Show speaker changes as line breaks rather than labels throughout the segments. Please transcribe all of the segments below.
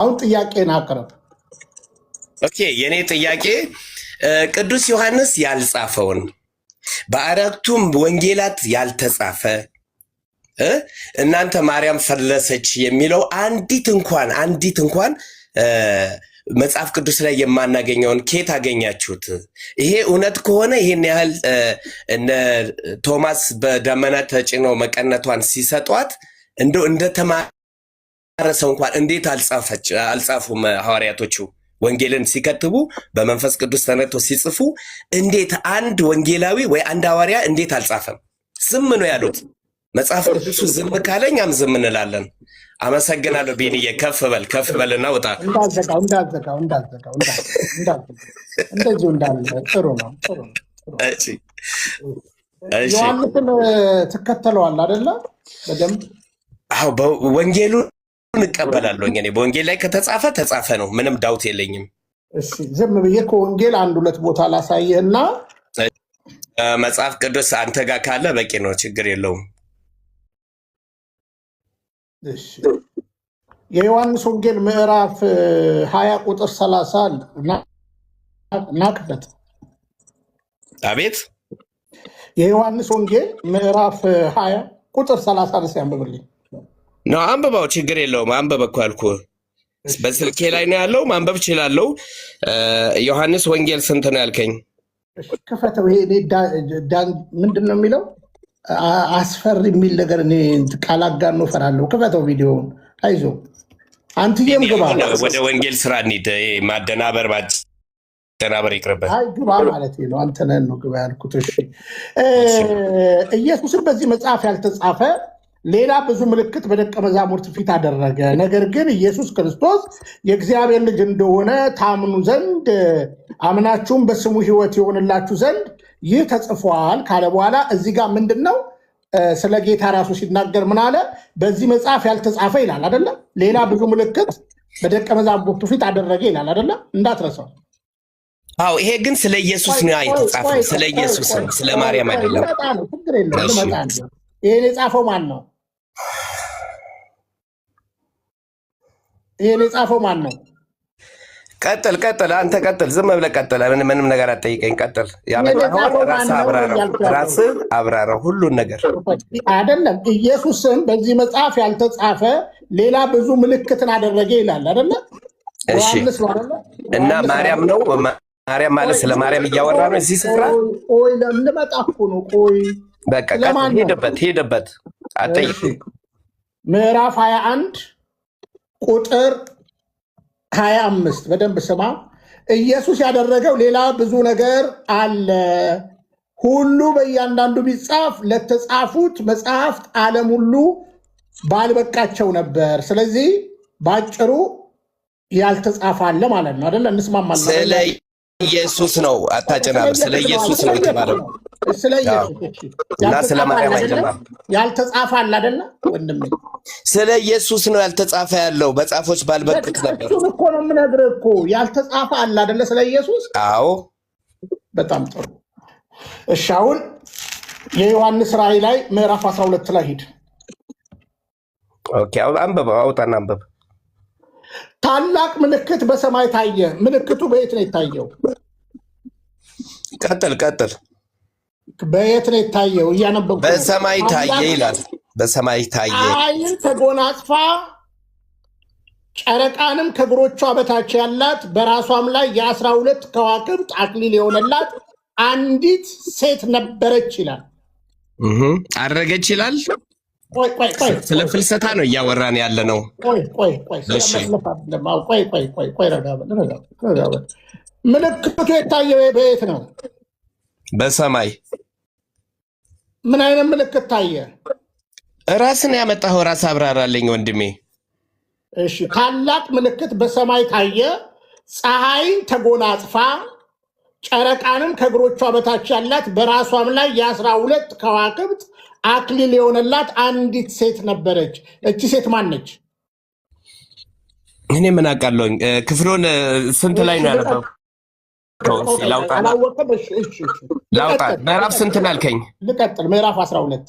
አሁን ጥያቄን አቅርብ።
ኦኬ የኔ ጥያቄ ቅዱስ ዮሐንስ ያልጻፈውን በአራቱም ወንጌላት ያልተጻፈ እናንተ ማርያም ፈለሰች የሚለው አንዲት እንኳን መጽሐፍ ቅዱስ ላይ የማናገኘውን ኬት አገኛችሁት? ይሄ እውነት ከሆነ ይሄን ያህል እነ ቶማስ በደመና ተጭነው መቀነቷን ሲሰጧት እንደው እንደተማረ ሰው እንኳን እንዴት አልጻፉም? ሐዋርያቶቹ ወንጌልን ሲከትቡ በመንፈስ ቅዱስ ተነቶ ሲጽፉ እንዴት አንድ ወንጌላዊ ወይ አንድ ሐዋርያ እንዴት አልጻፈም? ዝም ነው ያሉት። መጽሐፍ ቅዱስ ዝም ካለኛም ዝም እንላለን። አመሰግናለሁ ቢኒዬ። ከፍ በልና ውጣ።
እንዳዘጋው እንደዚሁ እንዳለ ጥሩ ነው።
እሺ
ዮሐንስን ትከተለዋል አይደለ? በደንብ
አዎ፣ ወንጌሉን እንቀበላለሁ። እኔ በወንጌል ላይ ከተጻፈ ተጻፈ ነው፣ ምንም ዳውት የለኝም።
እሺ ዝም ብዬ ከወንጌል አንድ ሁለት ቦታ ላሳየህና
መጽሐፍ ቅዱስ አንተ ጋር ካለ በቂ ነው፣ ችግር የለውም።
እሺ የዮሐንስ ወንጌል ምዕራፍ 20 ቁጥር 30 ናቅበት።
አቤት።
የዮሐንስ ወንጌል ምዕራፍ 20 ቁጥር 30 ድረስ ያንብብልኝ
ነው። አንብባው፣ ችግር የለውም። አንብበ እኮ አልኩህ። በስልኬ ላይ ነው ያለው፣ ማንበብ እችላለሁ። ዮሐንስ ወንጌል ስንት ነው ያልከኝ?
ክፈተው። ይሄ ምንድን ነው የሚለው? አስፈሪ የሚል ነገር እኔ ቃል አጋኖ እፈራለሁ። ክፈተው ቪዲዮውን። አይዞ አንትዬም ግባ።
ወደ ወንጌል ስራ እንሂድ። ማደናበር ይቅርበት።
አይ ግባ ማለት ነው። አንተ ነህ ነው ግባ ያልኩት። እሺ ኢየሱስን በዚህ መጽሐፍ ያልተጻፈ ሌላ ብዙ ምልክት በደቀ መዛሙርት ፊት አደረገ። ነገር ግን ኢየሱስ ክርስቶስ የእግዚአብሔር ልጅ እንደሆነ ታምኑ ዘንድ አምናችሁም በስሙ ሕይወት ይሆንላችሁ ዘንድ ይህ ተጽፏል ካለ በኋላ እዚህ ጋር ምንድን ነው ስለ ጌታ ራሱ ሲናገር ምን አለ? በዚህ መጽሐፍ ያልተጻፈ ይላል አይደለ? ሌላ ብዙ ምልክት በደቀ መዛሙርቱ ፊት አደረገ ይላል አይደለ? እንዳትረሳው።
አዎ ይሄ ግን ስለ ኢየሱስ ነው የተጻፈው። ስለ ኢየሱስ ነው፣ ስለ ማርያም አይደለም።
ችግር የለም። ይሄን የጻፈው ማን ነው? ይሄን የጻፈው ማን ነው?
ቀጥል፣ አንተ ቀጥል። ዝም ብለህ ቀጥል። ምንም ነገር አትጠይቀኝ። ቀጥል። ራስህ አብራራው ሁሉን ነገር
አይደለም። ኢየሱስን በዚህ መጽሐፍ ያልተጻፈ ሌላ ብዙ ምልክትን አደረገ ይላል አይደለ?
እና ማርያም ነው። ማርያም ማለት ስለ ማርያም እያወራ ነው እዚህ ስፍራ።
ቆይ ለምንመጣ እኮ ነው። ቆይ
በቃ ሄደበት አትጠይቅ።
ምዕራፍ 21 ቁጥር 25 በደንብ ስማ። ኢየሱስ ያደረገው ሌላ ብዙ ነገር አለ። ሁሉ በእያንዳንዱ ቢጻፍ ለተጻፉት መጽሐፍት ዓለም ሁሉ ባልበቃቸው ነበር። ስለዚህ ባጭሩ ያልተጻፈ አለ ማለት ነው አይደለ? እንስማማለን።
ስለ ኢየሱስ ነው፣ አታጨናብር። ስለ ኢየሱስ ነው የተባለው።
ስለ ኢየሱስ
እና ስለ ማርያም አይደለም።
ያልተጻፈ አለ አይደለ ወንድሜ?
ስለ ኢየሱስ ነው ያልተጻፈ ያለው። በጻፎች ባልበቅት ነበር።
እሱን እኮ ነው የምነግርህ እኮ። ያልተጻፈ አለ አይደለ ስለ ኢየሱስ?
አዎ
በጣም ጥሩ። እሺ አሁን የዮሐንስ ራእይ ላይ ምዕራፍ 12 ላይ ሂድ።
ኦኬ አንብበው፣ አውጣና አንብብ።
ታላቅ ምልክት በሰማይ ታየ። ምልክቱ በየት ነው የታየው?
ቀጥል።
በየት ነው የታየው? እያነበብኩ።
በሰማይ ታየ ይላል። በሰማይ ታየ።
ፀሐይን ተጎናጽፋ ጨረቃንም ከእግሮቿ በታች ያላት በራሷም ላይ የ12 ከዋክብት አክሊል የሆነላት አንዲት ሴት ነበረች ይላል።
አረገች ይላል። ስለ ፍልሰታ ነው እያወራን ያለ ነው።
ምልክቱ የታየው በየት ነው?
በሰማይ።
ምን አይነት ምልክት ታየ?
ራስን ያመጣኸው ራስ አብራራልኝ ወንድሜ።
እሺ ታላቅ ምልክት በሰማይ ታየ። ፀሐይን ተጎናጽፋ ጨረቃንም ከእግሮቿ በታች ያላት በራሷም ላይ የ12 ከዋክብት አክሊል የሆነላት አንዲት ሴት ነበረች። እቺ ሴት ማነች?
እኔ ምን አውቃለሁኝ? ክፍሉን ስንት ላይ ነው ያነበብከው? ላውጣ። ምዕራፍ ስንት ነው ያልከኝ?
ልቀጥል። ምዕራፍ 12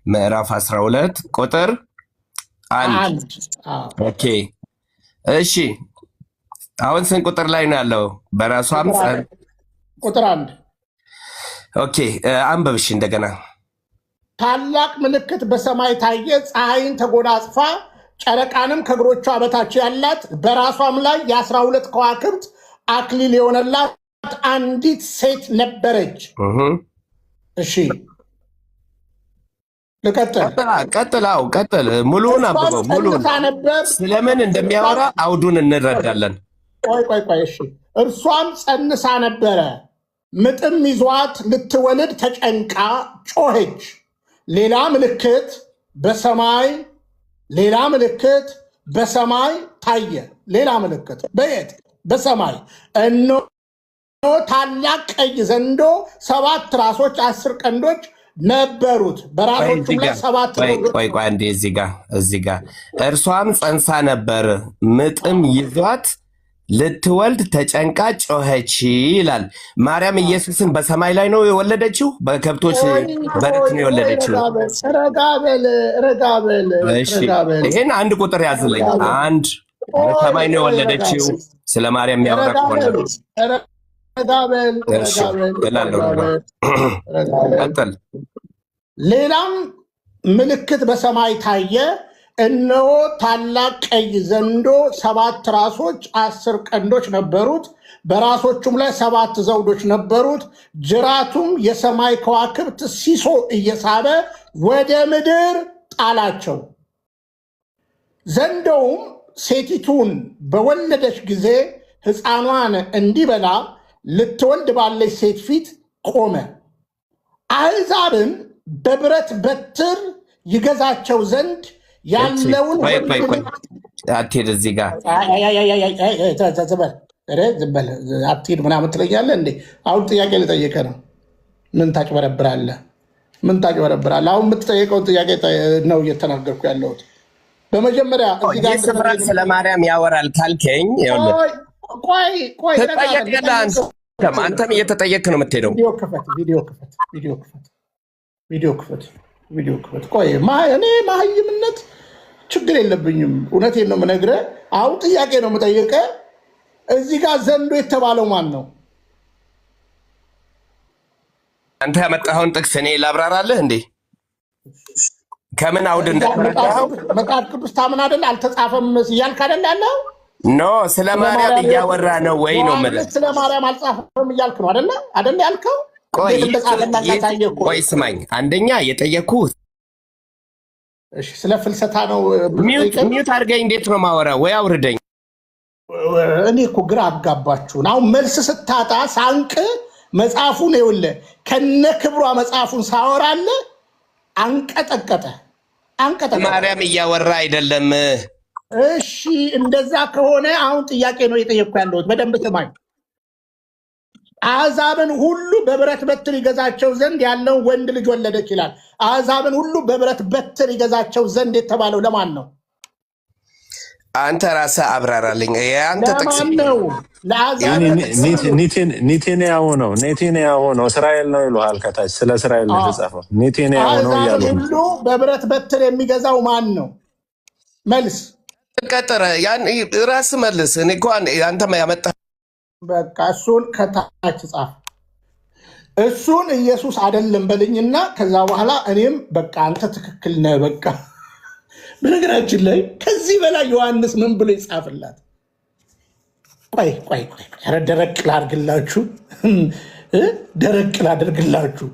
ምዕራፍ 12 ቁጥር 1። ኦኬ እሺ አሁን ስንት ቁጥር ላይ ነው ያለው? በራሷም
ቁጥር 1
ኦኬ አንብብሽ እንደገና።
ታላቅ ምልክት በሰማይ ታየ፣ ፀሐይን ተጎናጽፋ ጨረቃንም ከእግሮቿ በታች ያላት በራሷም ላይ የ12 ከዋክብት አክሊል የሆነላት አንዲት ሴት ነበረች። እሺ
ቀጥል። ሙሉውን አንብበው። ሙሉውን ስለምን እንደሚያወራ አውዱን እንረዳለን።
ቆይ። እሺ እርሷም ጸንሳ ነበረ፣ ምጥም ይዟት ልትወልድ ተጨንቃ ጮኸች። ሌላ ምልክት በሰማይ ታየ። ሌላ ምልክት በየት? በሰማይ እነሆ ታላቅ ቀይ ዘንዶ 7 ራሶች 10 ቀንዶች ነበሩት፣ በራሶቹም ላይ 7
ቆይ አንዴ እዚህ ጋር እርሷም ጸንሳ ነበር፣ ምጥም ይዟት ልትወልድ ተጨንቃ ጮኸች ይላል። ማርያም ኢየሱስን በሰማይ ላይ ነው የወለደችው? በከብቶች በረት ነው የወለደችው? ይህን አንድ ቁጥር ያዝልኝ። አንድ በሰማይ ነው የወለደችው። ስለ ማርያም የሚያወራ ከሆነ ቀጥል።
ሌላም ምልክት በሰማይ ታየ፣ እነሆ ታላቅ ቀይ ዘንዶ 7 ራሶች 10 ቀንዶች ነበሩት፣ በራሶቹም ላይ 7 ዘውዶች ነበሩት። ጅራቱም የሰማይ ከዋክብት ሲሶ እየሳበ ወደ ምድር ጣላቸው። ዘንዶውም ሴቲቱን በወለደች ጊዜ ሕፃኗን እንዲበላ ልትወልድ ባለች ሴት ፊት ቆመ። አሕዛብን በብረት በትር ይገዛቸው ዘንድ ያለውን
አትሄድ እዚህ ጋር
አትሄድ ምናምን ትለኛለህ እንዴ? አሁን ጥያቄ ልጠየቀ ነው። ምን ታጭበረብራለህ? አሁን የምትጠየቀውን ጥያቄ ነው እየተናገርኩ ያለሁት። በመጀመሪያ
ስፍራት ስለ ማርያም ያወራል ካልከኝ አንተም እየተጠየቅ ነው የምትሄደው።
ቪዲዮ ክፈት። ቆይ እኔ መሀይምነት ችግር የለብኝም። እውነቴን ነው የምነግርህ። አሁን ጥያቄ ነው የምጠይቀህ። እዚህ ጋር ዘንዶ የተባለው ማን ነው?
አንተ ያመጣኸውን ጥቅስ እኔ ላብራራለህ እንዴ? ከምን አውድ እንደተረዳኸው
መጽሐፍ ቅዱስ ታምን አይደል? አልተጻፈም እያልክ አይደል ያለው?
ኖ ስለ ማርያም እያወራ ነው ወይ ነው የምልህ።
ስለ ማርያም አልጻፈም እያልክ ነው አይደል ያልከው?
ቆይ ስማኝ፣ አንደኛ የጠየኩህ
ስለ ፍልሰታ ነው።
ሚዩት አድርገኝ። እንዴት ነው ማወራው? ወይ አውርደኝ።
እኔ እኮ ግራ አጋባችሁን። አሁን መልስ ስታጣ ሳንቅ መጽሐፉን ይኸውልህ ከነ ክብሯ መጽሐፉን ሳወራለህ አንቀጠቀጠ።
ማርያም እያወራ አይደለም።
እሺ እንደዛ ከሆነ አሁን ጥያቄ ነው እየጠየቅኩ ያለሁት። በደንብ ስማኝ። አሕዛብን ሁሉ በብረት በትር ይገዛቸው ዘንድ ያለውን ወንድ ልጅ ወለደች ይላል። አሕዛብን ሁሉ በብረት በትር ይገዛቸው ዘንድ የተባለው ለማን ነው?
አንተ ራስህ አብራራልኝ። አንተ ጥቅስ
ነው
ኔቴንያሁ ነው እስራኤል ነው ይሉሃል። ከታች ስለ እስራኤል ነው የተጻፈው። ኔቴንያሁ ነው እያሉ
ሁሉ በብረት በትር የሚገዛው ማን ነው? መልስ
ቀጥረ ራስህ መልስ። እኔ እኮ አንተ ያመጣ
በቃ እሱን ከታች ጻፍ። እሱን ኢየሱስ አይደለም በልኝና ከዛ በኋላ እኔም በቃ አንተ ትክክል ነህ። በቃ በነገራችን ላይ ከዚህ በላይ ዮሐንስ ምን ብሎ ይጻፍላት? ቆይ ደረቅ ላድርግላችሁ፣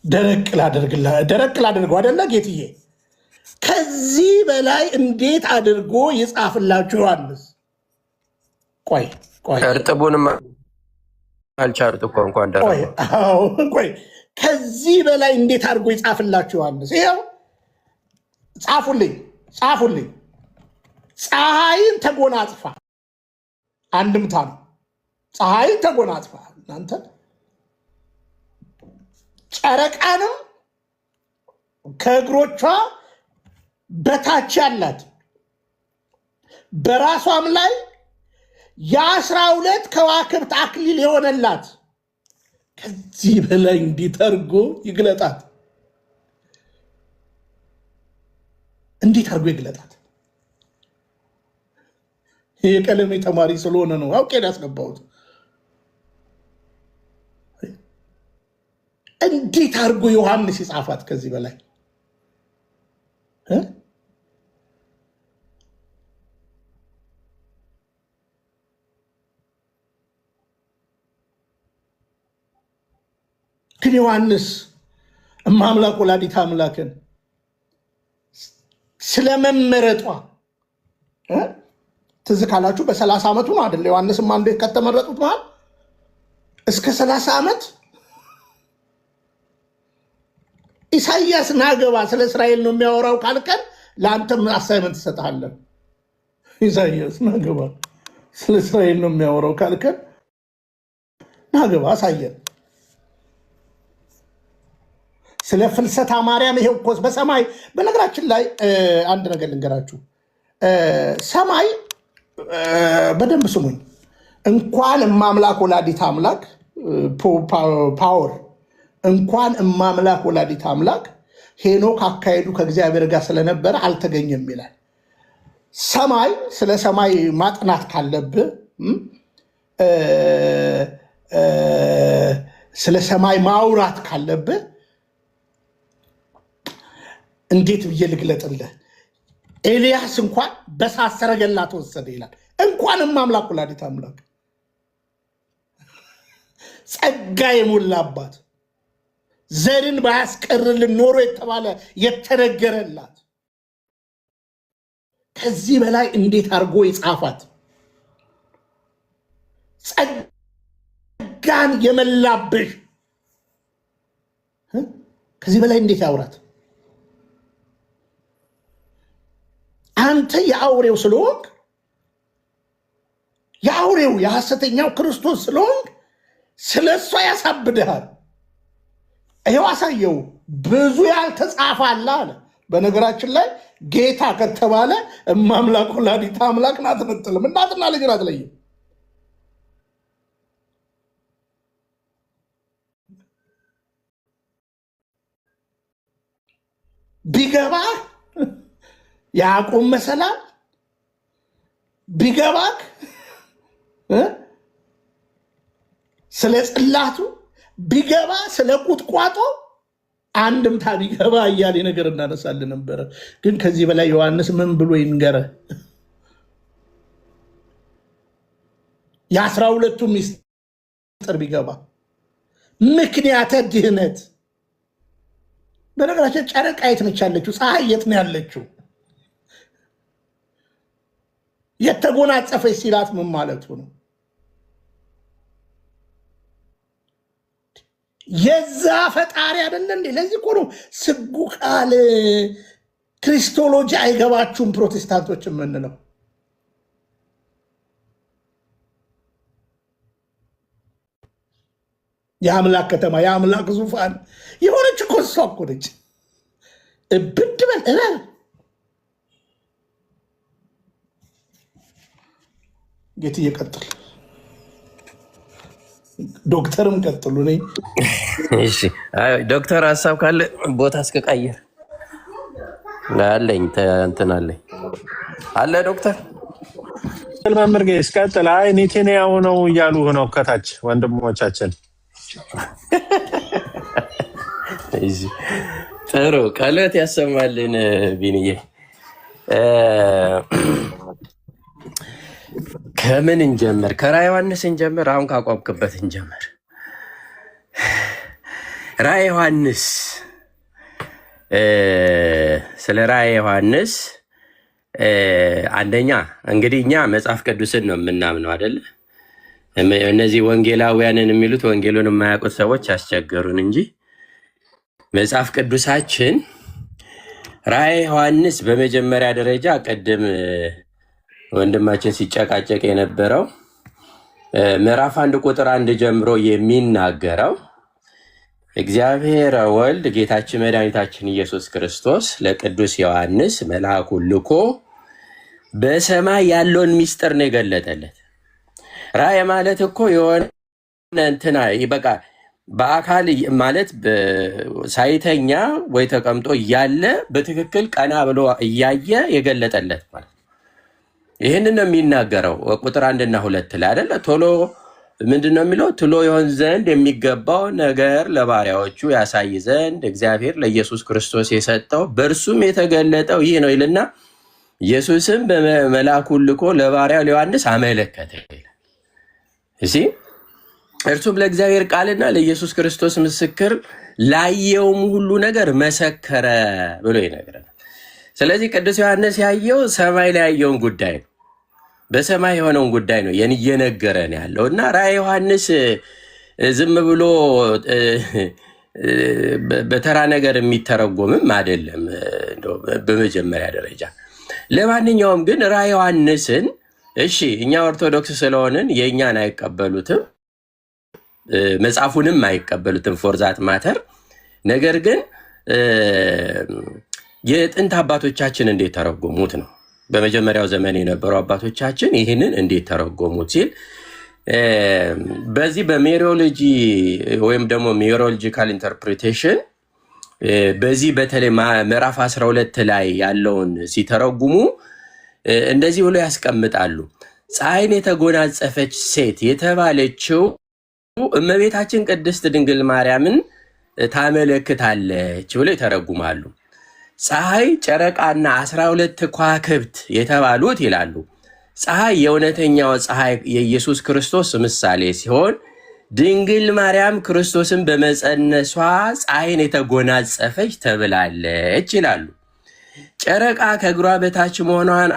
ደረቅ ላድርገው አይደለ ጌትዬ? ከዚህ በላይ እንዴት አድርጎ ይጻፍላችሁ ዮሐንስ? ቆይ
እርጥቡንም አልቻሉት እኮ እንኳን
ቆይ ከዚህ በላይ እንዴት አድርጎ ይጻፍላችሁ ዮሐንስ? ይኸው ጻፉልኝ። ፀሐይን ተጎናጽፋ አንድምታ ነው። ፀሐይን ተጎናጽፋ እናንተ ጨረቃንም ከእግሮቿ በታች ያላት በራሷም ላይ የ12 ከዋክብት አክሊል የሆነላት። ከዚህ በላይ እንዴት አድርጎ ይግለጣት? እንዴት አድርጎ ይግለጣት? የቀለሜ ተማሪ ስለሆነ ነው አውቄ ያስገባሁት። እንዴት አድርጎ ዮሐንስ ይጻፋት ከዚህ በላይ ግን ዮሐንስ እማምላክ ወላዲተ አምላክን ስለመመረጧ ትዝ ካላችሁ በ30 ዓመቱ ነው አይደል? ዮሐንስም አንዱ ከተመረጡት መሃል እስከ 30 ዓመት ኢሳይያስ ናገባ ስለ እስራኤል ነው የሚያወራው ካልከን ለአንተም አሳይመንት ትሰጣለን። ኢሳይያስ ናገባ ስለ እስራኤል ነው የሚያወራው ካልከን ናገባ አሳየን። ስለ ፍልሰታ ማርያም ይሄው እኮ በሰማይ በነገራችን ላይ አንድ ነገር ልንገራችሁ። ሰማይ በደንብ ስሙኝ። እንኳን እማምላክ ወላዲተ አምላክ ፓወር እንኳን እማምላክ ወላዲተ አምላክ ሄኖክ አካሄዱ ከእግዚአብሔር ጋር ስለነበረ አልተገኘም ይላል። ሰማይ ስለ ሰማይ ማጥናት ካለብህ ስለ ሰማይ ማውራት ካለብህ እንዴት ብዬ ልግለጥልህ? ኤልያስ እንኳን በእሳት ሰረገላ ተወሰደ ይላል። እንኳን እማምላክ ወላዲተ አምላክ ጸጋ የሞላባት ዘርን ባያስቀርልን ኖሮ የተባለ የተነገረላት ከዚህ በላይ እንዴት አድርጎ ይጻፋት? ጸጋን የመላብሽ ከዚህ በላይ እንዴት ያውራት? አንተ የአውሬው ስለሆንክ የአውሬው የሐሰተኛው ክርስቶስ ስለሆንክ ስለ እሷ ያሳብድሃል። ይሄው አሳየው። ብዙ ያልተጻፈ አለ አለ። በነገራችን ላይ ጌታ ከተባለ እማምላክ ወላዲተ አምላክን አትነጥልም። እናትና ልጅን አትለይም። ቢገባ ያዕቆብ መሰላል ቢገባክ ስለ ጽላቱ ቢገባ ስለ ቁጥቋጦ አንድምታ ቢገባ እያለ ነገር እናነሳልን ነበረ። ግን ከዚህ በላይ ዮሐንስ ምን ብሎ ይንገረ? የ12ቱ ሚስጥር ቢገባ ምክንያተ ድህነት። በነገራችን ጨረቃ የት ነች ያለችው? ፀሐይ የት ነው ያለችው? የተጎናጸፈች ሲላት ምን ማለቱ ነው? የዛ ፈጣሪ አይደለ እንዴ? ለዚህ እኮ ነው ስጉ ቃል ክሪስቶሎጂ አይገባችሁም ፕሮቴስታንቶች የምንለው። የአምላክ ከተማ የአምላክ ዙፋን የሆነች እኮ እሷ እኮ ነች። እብድ በል እበል። ጌት እየቀጥል ዶክተርም ቀጥሉ።
እሺ ዶክተር ሀሳብ ካለ ቦታ እስከቀየር አለኝ እንትን አለኝ አለ ዶክተር
መምህር ጌ እስቀጥል። አይ ኔቴንያሁ ነው እያሉ ነው ከታች ወንድሞቻችን።
ጥሩ ቃልዎት ያሰማልን ቢንዬ። ከምን እንጀምር? ከራዕየ ዮሐንስ እንጀምር? አሁን ካቋምክበት እንጀምር። ራዕየ ዮሐንስ ስለ ራዕየ ዮሐንስ አንደኛ እንግዲህ እኛ መጽሐፍ ቅዱስን ነው የምናምነው አይደለ? እነዚህ ወንጌላውያንን የሚሉት ወንጌሉን የማያውቁት ሰዎች ያስቸገሩን እንጂ መጽሐፍ ቅዱሳችን ራዕየ ዮሐንስ በመጀመሪያ ደረጃ ቅድም ወንድማችን ሲጨቃጨቅ የነበረው ምዕራፍ 1 ቁጥር 1 ጀምሮ የሚናገረው እግዚአብሔር ወልድ ጌታችን መድኃኒታችን ኢየሱስ ክርስቶስ ለቅዱስ ዮሐንስ መልአኩን ልኮ በሰማይ ያለውን ሚስጥር ነው የገለጠለት። ራዕይ ማለት እኮ የሆነ እንትና በቃ በአካል ማለት ሳይተኛ ወይ ተቀምጦ እያለ በትክክል ቀና ብሎ እያየ የገለጠለት ማለት
ይህንን ነው የሚናገረው ቁጥር 1 እና 2 ላይ አይደለ? ቶሎ ምንድነው የሚለው? ቶሎ ይሆን ዘንድ የሚገባው ነገር ለባሪያዎቹ ያሳይ ዘንድ እግዚአብሔር ለኢየሱስ ክርስቶስ የሰጠው በእርሱም የተገለጠው ይህ ነው ይልና ኢየሱስም በመልአኩ ልኮ ለባሪያው ለዮሐንስ አመለከተ ይላል። እሺ እርሱም ለእግዚአብሔር ቃልና ለኢየሱስ ክርስቶስ ምስክር ላየውም ሁሉ ነገር መሰከረ ብሎ ይነግረናል። ስለዚህ ቅዱስ ዮሐንስ ያየው ሰማይ ላይ ያየውን ጉዳይ ነው። በሰማይ የሆነውን ጉዳይ ነው እየነገረን ያለው እና ራዕየ ዮሐንስ ዝም ብሎ በተራ ነገር የሚተረጎምም አይደለም በመጀመሪያ ደረጃ። ለማንኛውም ግን ራዕየ ዮሐንስን እሺ እኛ ኦርቶዶክስ ስለሆንን የእኛን አይቀበሉትም፣ መጽሐፉንም አይቀበሉትም ፎርዛት ማተር። ነገር ግን የጥንት አባቶቻችን እንዴት ተረጎሙት ነው። በመጀመሪያው ዘመን የነበሩ አባቶቻችን ይህንን እንዴት ተረጎሙት ሲል በዚህ በሜሪዮሎጂ ወይም ደግሞ ሜሪዮሎጂካል ኢንተርፕሪቴሽን በዚህ በተለይ ምዕራፍ 12 ላይ ያለውን ሲተረጉሙ እንደዚህ ብሎ ያስቀምጣሉ። ፀሐይን የተጎናጸፈች ሴት የተባለችው እመቤታችን ቅድስት ድንግል ማርያምን ታመለክታለች ብሎ ይተረጉማሉ። ፀሐይ፣ ጨረቃና 12 ከዋክብት የተባሉት ይላሉ ፀሐይ የእውነተኛው ፀሐይ የኢየሱስ ክርስቶስ ምሳሌ ሲሆን ድንግል ማርያም ክርስቶስን በመጸነሷ ፀሐይን የተጎናጸፈች ተብላለች ይላሉ። ጨረቃ ከእግሯ በታች መሆኗን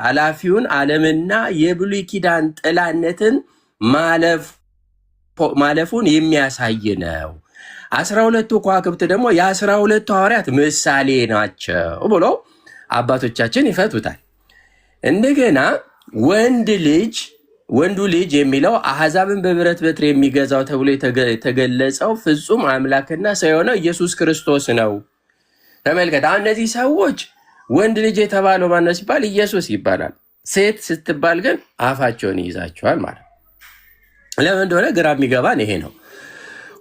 አላፊውን ዓለምና የብሉይ ኪዳን ጥላነትን ማለፉን የሚያሳይ ነው። 12ቱ ከዋክብት ደግሞ የ12ቱ ሐዋርያት ምሳሌ ናቸው ብሎ አባቶቻችን ይፈቱታል። እንደገና ወንዱ ልጅ የሚለው አሕዛብን በብረት በትር የሚገዛው ተብሎ የተገለጸው ፍጹም አምላክና ሰው የሆነው ኢየሱስ ክርስቶስ ነው። ተመልከት፣ እነዚህ ሰዎች ወንድ ልጅ የተባለው ማነው ሲባል ኢየሱስ ይባላል። ሴት ስትባል ግን አፋቸውን ይይዛቸዋል ማለት ነው። ለምን እንደሆነ ግራ የሚገባን ይሄ ነው።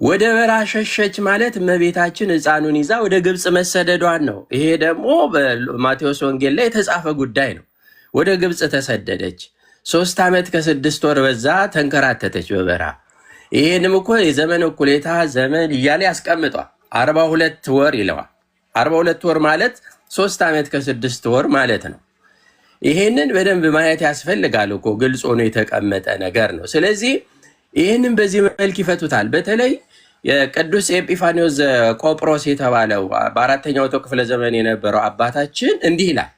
ወደ በረሃ ሸሸች ማለት እመቤታችን ሕፃኑን ይዛ ወደ ግብፅ መሰደዷን ነው። ይሄ ደግሞ በማቴዎስ ወንጌል ላይ የተጻፈ ጉዳይ ነው። ወደ ግብፅ ተሰደደች። 3 ዓመት ከ6 ወር በዛ ተንከራተተች በበረሃ። ይሄንም እኮ የዘመን እኩሌታ ዘመን እያለ ያስቀምጧል። 42 ወር ይለዋል። 42 ወር ማለት 3 ዓመት ከ6 ወር ማለት ነው። ይሄንን በደንብ ማየት ያስፈልጋል እኮ ግልጽ ሆኖ የተቀመጠ ነገር ነው። ስለዚህ ይህንን በዚህ መልክ ይፈቱታል። በተለይ የቅዱስ ኤጲፋኒዎስ ቆጵሮስ የተባለው በ4ኛው ክፍለ ዘመን የነበረው አባታችን እንዲህ ይላል።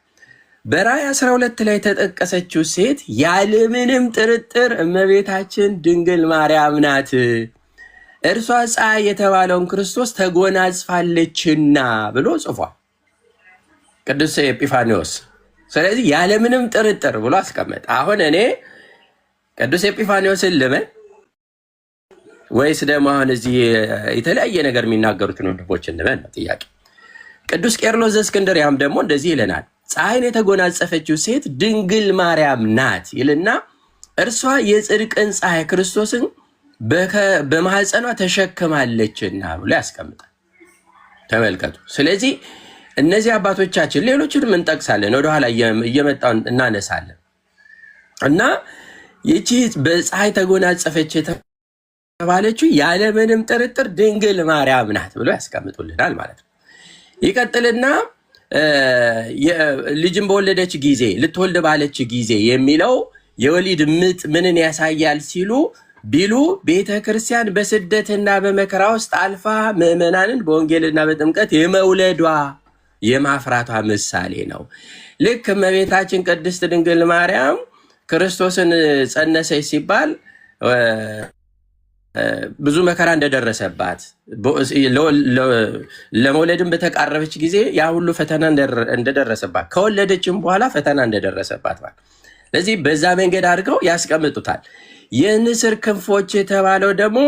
በራእይ 12 ላይ የተጠቀሰችው ሴት ያለምንም ጥርጥር እመቤታችን ድንግል ማርያም ናት። እርሷ ፀሐይ የተባለውን ክርስቶስ ተጎናጽፋለችና ብሎ ጽፏል ቅዱስ ኤጲፋኒዎስ። ስለዚህ ያለምንም ጥርጥር ብሎ አስቀመጠ። አሁን እኔ ቅዱስ ኤጲፋኒዎስን ልመን ወይስ ደግሞ አሁን እዚህ የተለያየ ነገር የሚናገሩትን ወንድሞች እንመን ነው ጥያቄ። ቅዱስ ቄርሎስ ዘእስክንድርያም ደግሞ እንደዚህ ይለናል። ፀሐይን የተጎናጸፈችው ሴት ድንግል ማርያም ናት ይልና እርሷ የጽድቅን ፀሐይ ክርስቶስን በማህፀኗ ተሸክማለችና ብሎ ያስቀምጣል። ተመልከቱ። ስለዚህ እነዚህ አባቶቻችን ሌሎችንም እንጠቅሳለን፣ ወደኋላ እየመጣን እናነሳለን እና ይቺ በፀሐይ ተጎናጸፈች የተባለችው ያለምንም ጥርጥር ድንግል ማርያም ናት ብሎ ያስቀምጡልናል ማለት ነው። ይቀጥልና ልጅን በወለደች ጊዜ ልትወልድ ባለች ጊዜ የሚለው የወሊድ ምጥ ምንን ያሳያል ቢሉ ቤተ ክርስቲያን በስደትና በመከራ ውስጥ አልፋ ምዕመናንን በወንጌልና በጥምቀት የመውለዷ የማፍራቷ ምሳሌ ነው። ልክ እመቤታችን ቅድስት ድንግል ማርያም ክርስቶስን ጸነሰች ሲባል ብዙ መከራ እንደደረሰባት ለመውለድም በተቃረበች ጊዜ ያ ሁሉ ፈተና እንደደረሰባት ከወለደችም በኋላ ፈተና እንደደረሰባት ማለት። ስለዚህ በዛ መንገድ አድርገው ያስቀምጡታል። የንስር ክንፎች የተባለው ደግሞ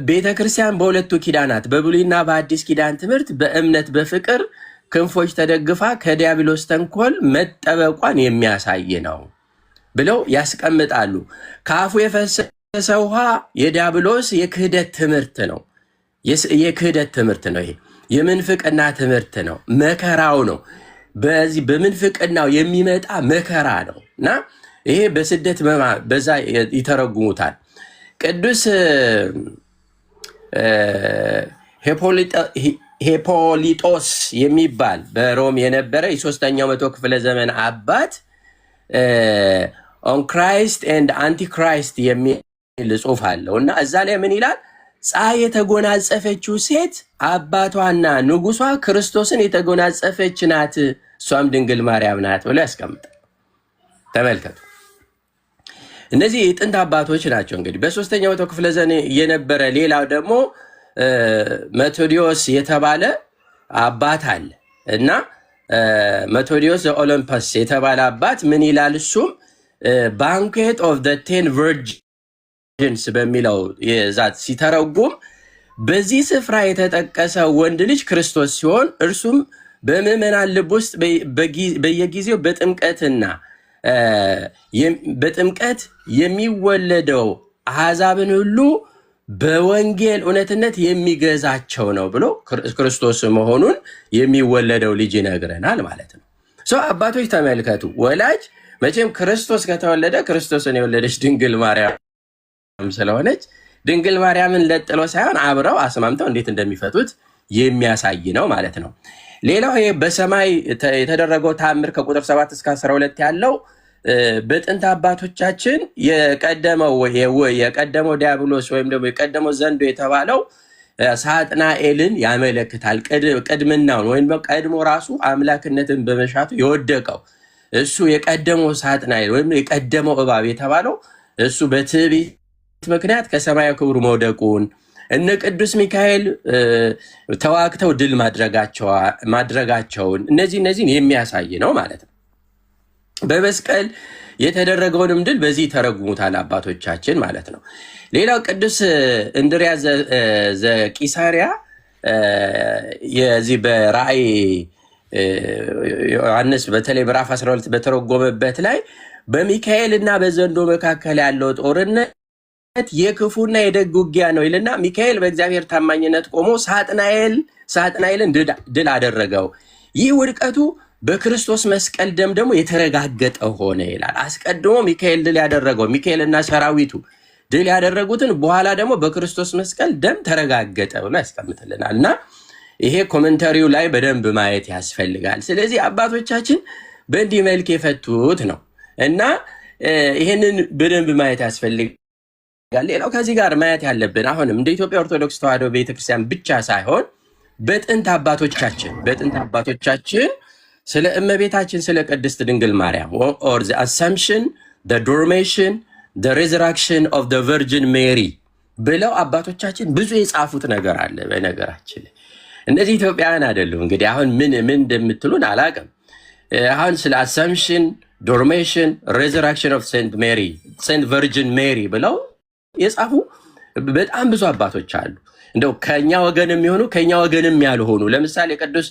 ቤተክርስቲያን በሁለቱ ኪዳናት በብሉይና በአዲስ ኪዳን ትምህርት በእምነት በፍቅር ክንፎች ተደግፋ ከዲያብሎስ ተንኮል መጠበቋን የሚያሳይ ነው ብለው ያስቀምጣሉ። ከአፉ የፈሰሰ ውሃ የዲያብሎስ የክህደት ትምህርት ነው። የክህደት ትምህርት ነው። ይሄ የምንፍቅና ትምህርት ነው። መከራው ነው። በዚህ በምንፍቅናው የሚመጣ መከራ ነው እና ይሄ በስደት በዛ ይተረጉሙታል። ቅዱስ ሄፖሊጦስ የሚባል በሮም የነበረ የ3ኛው መቶ ክፍለ ዘመን አባት ኦን ክራይስት ኤንድ አንቲክራይስት የሚል ጽሑፍ አለው እና እዛ ላይ ምን ይላል? ፀሐይ የተጎናጸፈችው ሴት አባቷና ንጉሷ ክርስቶስን የተጎናጸፈች ናት፣ እሷም ድንግል ማርያም ናት ብሎ ያስቀምጣል። ተመልከቱ። እነዚህ የጥንት አባቶች ናቸው። እንግዲህ በ3ኛው መቶ ክፍለ ዘመን የነበረ ሌላው ደግሞ መቶዲዮስ የተባለ አባት አለ እና መቶዲዮስ ኦሎምፐስ የተባለ አባት ምን ይላል? እሱም ባንኩዌት ኦፍ ዘ 10 ቨርጂንስ በሚለው የዛት ሲተረጉም በዚህ ስፍራ የተጠቀሰው ወንድ ልጅ ክርስቶስ ሲሆን እርሱም በምዕመናን ልብ ውስጥ በየጊዜው በጥምቀት የሚወለደው አሕዛብን ሁሉ በወንጌል እውነትነት የሚገዛቸው ነው ብሎ ክርስቶስ መሆኑን የሚወለደው ልጅ ይነግረናል ማለት ነው። አባቶች ተመልከቱ። ወላጅ መቼም ክርስቶስ ከተወለደ ክርስቶስን የወለደች ድንግል ማርያም ስለሆነች ድንግል ማርያምን ለጥሎ ሳይሆን አብረው አስማምተው እንዴት እንደሚፈቱት የሚያሳይ ነው ማለት ነው። ሌላው ይሄ በሰማይ የተደረገው ተአምር ከቁጥር 7 እስከ 12 ያለው በጥንት አባቶቻችን የቀደመው ዲያብሎስ ወይም ደግሞ የቀደመው ዘንዶ የተባለው ሳጥናኤልን ያመለክታል። ቅድምናውን ወይም ቀድሞ ራሱ አምላክነትን በመሻቱ የወደቀው እሱ የቀደመው ሳጥናኤል ወይም የቀደመው እባብ የተባለው እሱ በትዕቢት ምክንያት ከሰማያዊ ክብሩ መውደቁን እነ ቅዱስ ሚካኤል ተዋግተው ድል ማድረጋቸውን እነዚህን የሚያሳይ ነው ማለት ነው። በመስቀል የተደረገውንም ድል በዚህ ተረጉሙታል አባቶቻችን ማለት ነው። ሌላው ቅዱስ እንድርያስ ዘቂሳርያ የዚህ በራእይ ዮሐንስ በተለይ ምዕራፍ 12 በተረጎመበት ላይ በሚካኤል እና በዘንዶ መካከል ያለው ጦርነት የክፉና የደግ ውጊያ ነው ይልና ሚካኤል በእግዚአብሔር ታማኝነት ቆሞ ሳጥናኤልን ድል አደረገው። ይህ ውድቀቱ በክርስቶስ መስቀል ደም ደግሞ የተረጋገጠ ሆነ ይላል። አስቀድሞ ሚካኤል ድል ያደረገው ሚካኤልና ሰራዊቱ ድል ያደረጉትን በኋላ ደግሞ በክርስቶስ መስቀል ደም ተረጋገጠ ብሎ ያስቀምጥልናል እና ይሄ ኮሜንታሪው ላይ በደንብ ማየት ያስፈልጋል። ስለዚህ አባቶቻችን በእንዲህ መልክ የፈቱት ነው እና ይሄንን በደንብ ማየት ያስፈልጋል። ሌላው ከዚህ ጋር ማየት ያለብን አሁንም እንደ ኢትዮጵያ ኦርቶዶክስ ተዋሕዶ ቤተክርስቲያን ብቻ ሳይሆን በጥንት አባቶቻችን ስለ እመቤታችን ስለ ቅድስት ድንግል ማርያም or the assumption, the dormation, the resurrection of the Virgin Mary ብለው አባቶቻችን ብዙ የጻፉት ነገር አለ። በነገራችን እነዚህ ኢትዮጵያውያን አይደሉም። እንግዲህ አሁን ምን እንደምትሉን አላውቅም። አሁን ስለ assumption, dormation, resurrection of Saint Virgin Mary ብለው የጻፉ በጣም ብዙ አባቶች አሉ። እንደው ከኛ ወገን የሚሆኑ ከኛ ወገንም ያልሆኑ ለምሳሌ ቅዱስ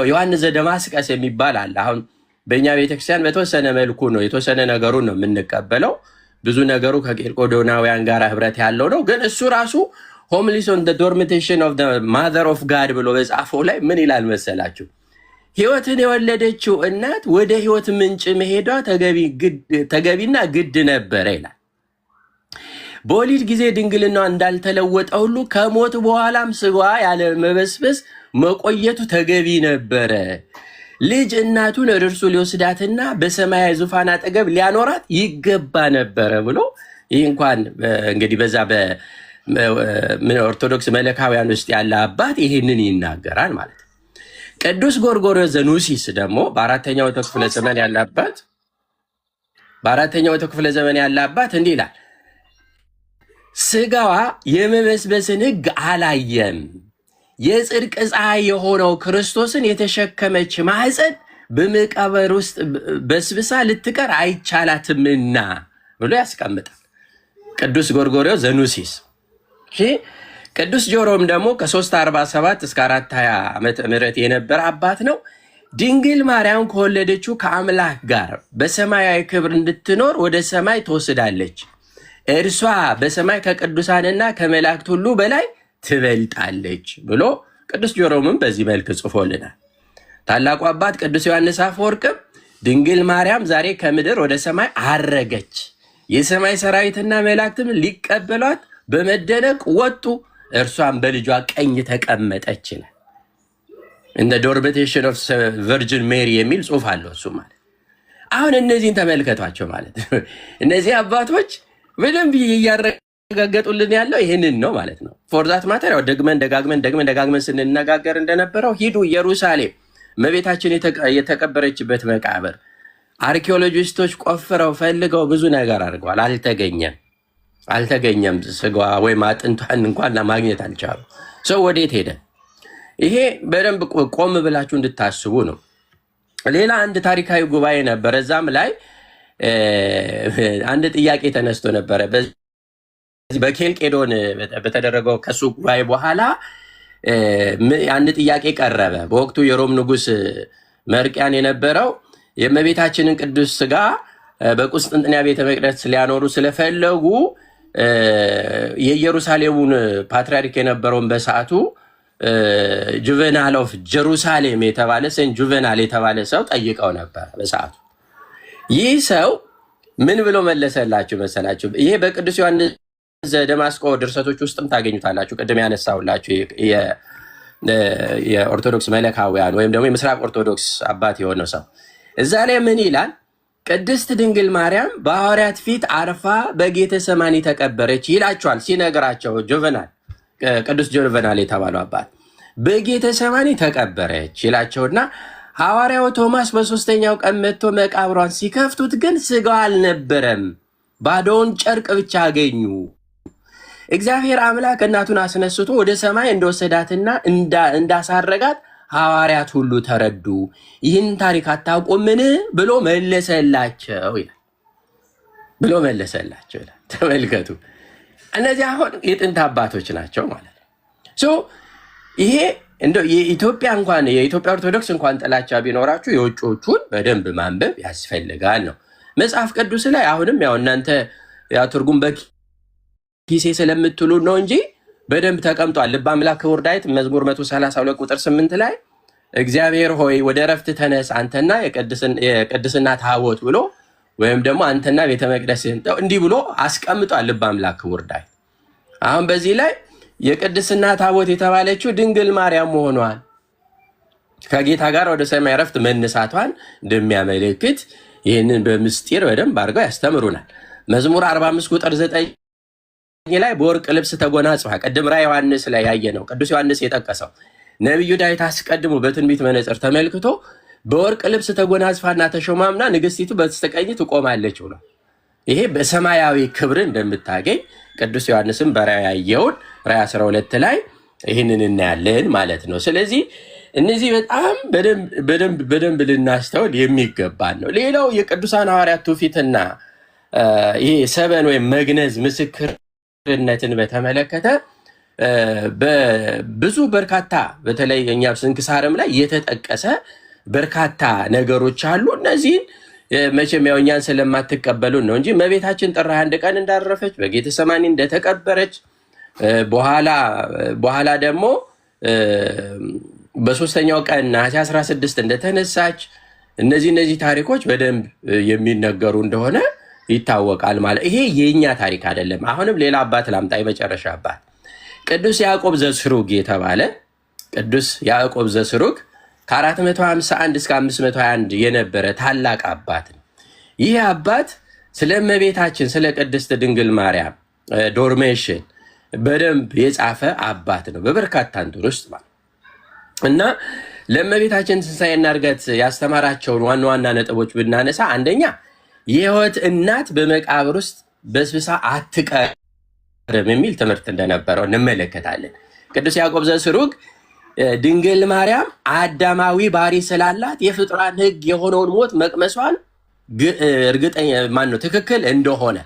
ዮሐንስ ዘደማስቀስ የሚባል አለ። አሁን በእኛ ቤተክርስቲያን በተወሰነ መልኩ ነው የተወሰነ ነገሩን ነው የምንቀበለው። ብዙ ነገሩ ከቄልቆዶናውያን ጋር ህብረት ያለው ነው። ግን እሱ ራሱ ሆምሊስ ኦን ዘ ዶርሚቴሽን ኦፍ ዘ ማዘር ኦፍ ጋድ ብሎ በጻፈው ላይ ምን ይላል መሰላችሁ? ህይወትን የወለደችው እናት ወደ ህይወት ምንጭ መሄዷ ተገቢና ግድ ነበረ ይላል። በወሊድ ጊዜ ድንግልናዋ እንዳልተለወጠ ሁሉ ከሞት በኋላም ስጋዋ ያለ መበስበስ መቆየቱ ተገቢ ነበረ። ልጅ እናቱን ወደ እርሱ ሊወስዳትና በሰማያዊ ዙፋን አጠገብ ሊያኖራት ይገባ ነበረ ብሎ ይህ እንኳን እንግዲህ በዛ በኦርቶዶክስ መለካውያን ውስጥ ያለ አባት ይህንን ይናገራል ማለት ነው። ቅዱስ ጎርጎርዮስ ዘኑሲስ ደግሞ በአራተኛው መቶ ክፍለ ዘመን ያለ አባት እንዲህ ይላል። ስጋዋ የመበስበስን ሕግ አላየም። የጽድቅ ፀሐይ የሆነው ክርስቶስን የተሸከመች ማህፀን በመቃብር ውስጥ በስብሳ ልትቀር አይቻላትምና ብሎ ያስቀምጣል ቅዱስ ጎርጎርዮስ ዘኑሲስ። ቅዱስ ጆሮም ደግሞ ከ347 እስከ 420 ዓመተ ምህረት የነበረ አባት ነው። ድንግል ማርያም ከወለደችው ከአምላክ ጋር በሰማያዊ ክብር እንድትኖር ወደ ሰማይ ትወስዳለች። እርሷ በሰማይ ከቅዱሳንና ከመላእክት ሁሉ በላይ ትበልጣለች ብሎ ቅዱስ ጆሮምም በዚህ መልክ ጽፎልናል። ታላቁ አባት ቅዱስ ዮሐንስ አፈወርቅም ድንግል ማርያም ዛሬ ከምድር ወደ ሰማይ አረገች፣ የሰማይ ሰራዊትና መላእክትም ሊቀበሏት በመደነቅ ወጡ፣ እርሷም በልጇ ቀኝ ተቀመጠች ይላል። እንደ ዶርቤቴሽን ኦፍ ቨርጅን ሜሪ የሚል ጽሑፍ አለው እሱ ማለት። አሁን እነዚህን ተመልከቷቸው ማለት ነው። እነዚህ አባቶች በደንብ እያረጋገጡልን ያለው ይህንን ነው ማለት ነው። ፎርዛት ማተር ያው ደጋግመን ስንነጋገር እንደነበረው ሂዱ ኢየሩሳሌም እመቤታችን የተቀበረችበት መቃብር አርኪኦሎጂስቶች ቆፍረው ፈልገው ብዙ ነገር አድርገዋል። አልተገኘም። ስጋዋ ወይም አጥንቷን እንኳን ለማግኘት አልቻሉ። ሰው ወዴት ሄደ? ይሄ በደንብ ቆም ብላችሁ እንድታስቡ ነው። ሌላ አንድ ታሪካዊ ጉባኤ ነበረ። እዛም ላይ አንድ ጥያቄ ተነስቶ ነበረ። በኬልቄዶን በተደረገው ከሱ ጉባኤ በኋላ አንድ ጥያቄ ቀረበ። በወቅቱ የሮም ንጉሥ መርቅያን የነበረው የእመቤታችንን ቅዱስ ስጋ በቁስጥንጥንያ ቤተ መቅደስ ሊያኖሩ ስለፈለጉ የኢየሩሳሌሙን ፓትርያርክ የነበረውን በሰዓቱ ጁቬናል ኦፍ ጀሩሳሌም የተባለ ሴንት ጁቬናል የተባለ ሰው ጠይቀው ነበር በሰዓቱ። ይህ ሰው ምን ብሎ መለሰላችሁ መሰላችሁ? ይሄ በቅዱስ ዮሐንስ ዘደማስቆ ድርሰቶች ውስጥም ታገኙታላችሁ። ቅድም ያነሳውላችሁ የኦርቶዶክስ መለካውያን ወይም ደግሞ የምስራቅ ኦርቶዶክስ አባት የሆነው ሰው እዛ ላይ ምን ይላል? ቅድስት ድንግል ማርያም በሐዋርያት ፊት አርፋ በጌተ ሰማኒ ተቀበረች ይላቸዋል። ሲነግራቸው ጁቬናል ቅዱስ ጁቬናል የተባለው አባት በጌተ ሰማኒ ተቀበረች ይላቸውና ሐዋርያው ቶማስ በሶስተኛው ቀን መጥቶ መቃብሯን ሲከፍቱት ግን ስጋው አልነበረም፣ ባዶውን ጨርቅ ብቻ አገኙ። እግዚአብሔር አምላክ እናቱን አስነስቶ ወደ ሰማይ እንደወሰዳትና እንዳሳረጋት ሐዋርያት ሁሉ ተረዱ። ይህን ታሪክ አታውቁምን ብሎ መለሰላቸው ይላል። ተመልከቱ። እነዚህ አሁን የጥንት አባቶች ናቸው ማለት ነው። ይሄ እንደው የኢትዮጵያ ኦርቶዶክስ እንኳን ጥላቻ ቢኖራችሁ የውጭዎቹን በደንብ ማንበብ ያስፈልጋል ነው። መጽሐፍ ቅዱስ ላይ አሁንም ያው እናንተ ያው ትርጉም በኪሴ ስለምትሉ ነው እንጂ በደንብ ተቀምጧል። ልበ አምላክ ክቡር ዳዊት መዝሙር 132 ቁጥር 8 ላይ እግዚአብሔር ሆይ ወደ ረፍት ተነስ አንተና የቅድስና ታቦት ብሎ ወይም ደግሞ አንተና ቤተ መቅደስህን እንዲህ ብሎ አስቀምጧል ልበ አምላክ ክቡር ዳዊት። አሁን በዚህ ላይ የቅድስና ታቦት የተባለችው ድንግል ማርያም መሆኗን ከጌታ ጋር ወደ ሰማይ ረፍት መነሳቷን እንደሚያመለክት ይህንን በምስጢር በደንብ አድርገው ያስተምሩናል። መዝሙር 45 ቁጥር 9 ላይ በወርቅ ልብስ ተጎናጽፋ ቅድም ራዕየ ዮሐንስ ላይ ያየ ነው ቅዱስ ዮሐንስ የጠቀሰው ነቢዩ ዳዊት አስቀድሞ በትንቢት መነጽር ተመልክቶ በወርቅ ልብስ ተጎናጽፋና ተሾማምና ንግስቲቱ በስተቀኝ ትቆማለች ብሎ ይሄ በሰማያዊ ክብር እንደምታገኝ ቅዱስ ዮሐንስም በራዕይ ያየውን ራዕይ 12 ላይ ይህንን እናያለን ማለት ነው። ስለዚህ እነዚህ በጣም በደንብ ልናስተውል የሚገባን ነው። ሌላው የቅዱሳን ሐዋርያት ትውፊትና ይሄ ሰበን ወይም መግነዝ ምስክርነትን በተመለከተ ብዙ በርካታ በተለይ እኛ ስንክሳርም ላይ የተጠቀሰ በርካታ ነገሮች አሉ። እነዚህን መቼም ያው እኛን ስለማትቀበሉን ነው እንጂ እመቤታችን ጥር 21 ቀን እንዳረፈች በጌተሰማኒ እንደተቀበረች በኋላ ደግሞ በሶስተኛው ቀን ነሐሴ 16 እንደተነሳች እነዚህ ታሪኮች በደንብ የሚነገሩ እንደሆነ ይታወቃል ማለት። ይሄ የኛ ታሪክ አይደለም። አሁንም ሌላ አባት ላምጣ፣ የመጨረሻ አባት ቅዱስ ያዕቆብ ዘስሩግ የተባለ ቅዱስ ያዕቆብ ዘስሩግ ከ451 እስከ 521 የነበረ ታላቅ አባት ነው። ይህ አባት ስለ እመቤታችን ስለ ቅድስት ድንግል ማርያም ዶርሜሽን በደንብ የጻፈ አባት ነው በበርካታ እንትን ውስጥ ማለት እና ለእመቤታችን ትንሣኤና ዕርገት ያስተማራቸውን ዋና ዋና ነጥቦች ብናነሳ አንደኛ የሕይወት እናት በመቃብር ውስጥ በስብሳ አትቀርም የሚል ትምህርት እንደነበረው እንመለከታለን። ቅዱስ ያዕቆብ ዘስሩግ ድንግል ማርያም አዳማዊ ባህሪ ስላላት የፍጡራን ሕግ የሆነውን ሞት መቅመሷን እርግጠኛ ትክክል እንደሆነ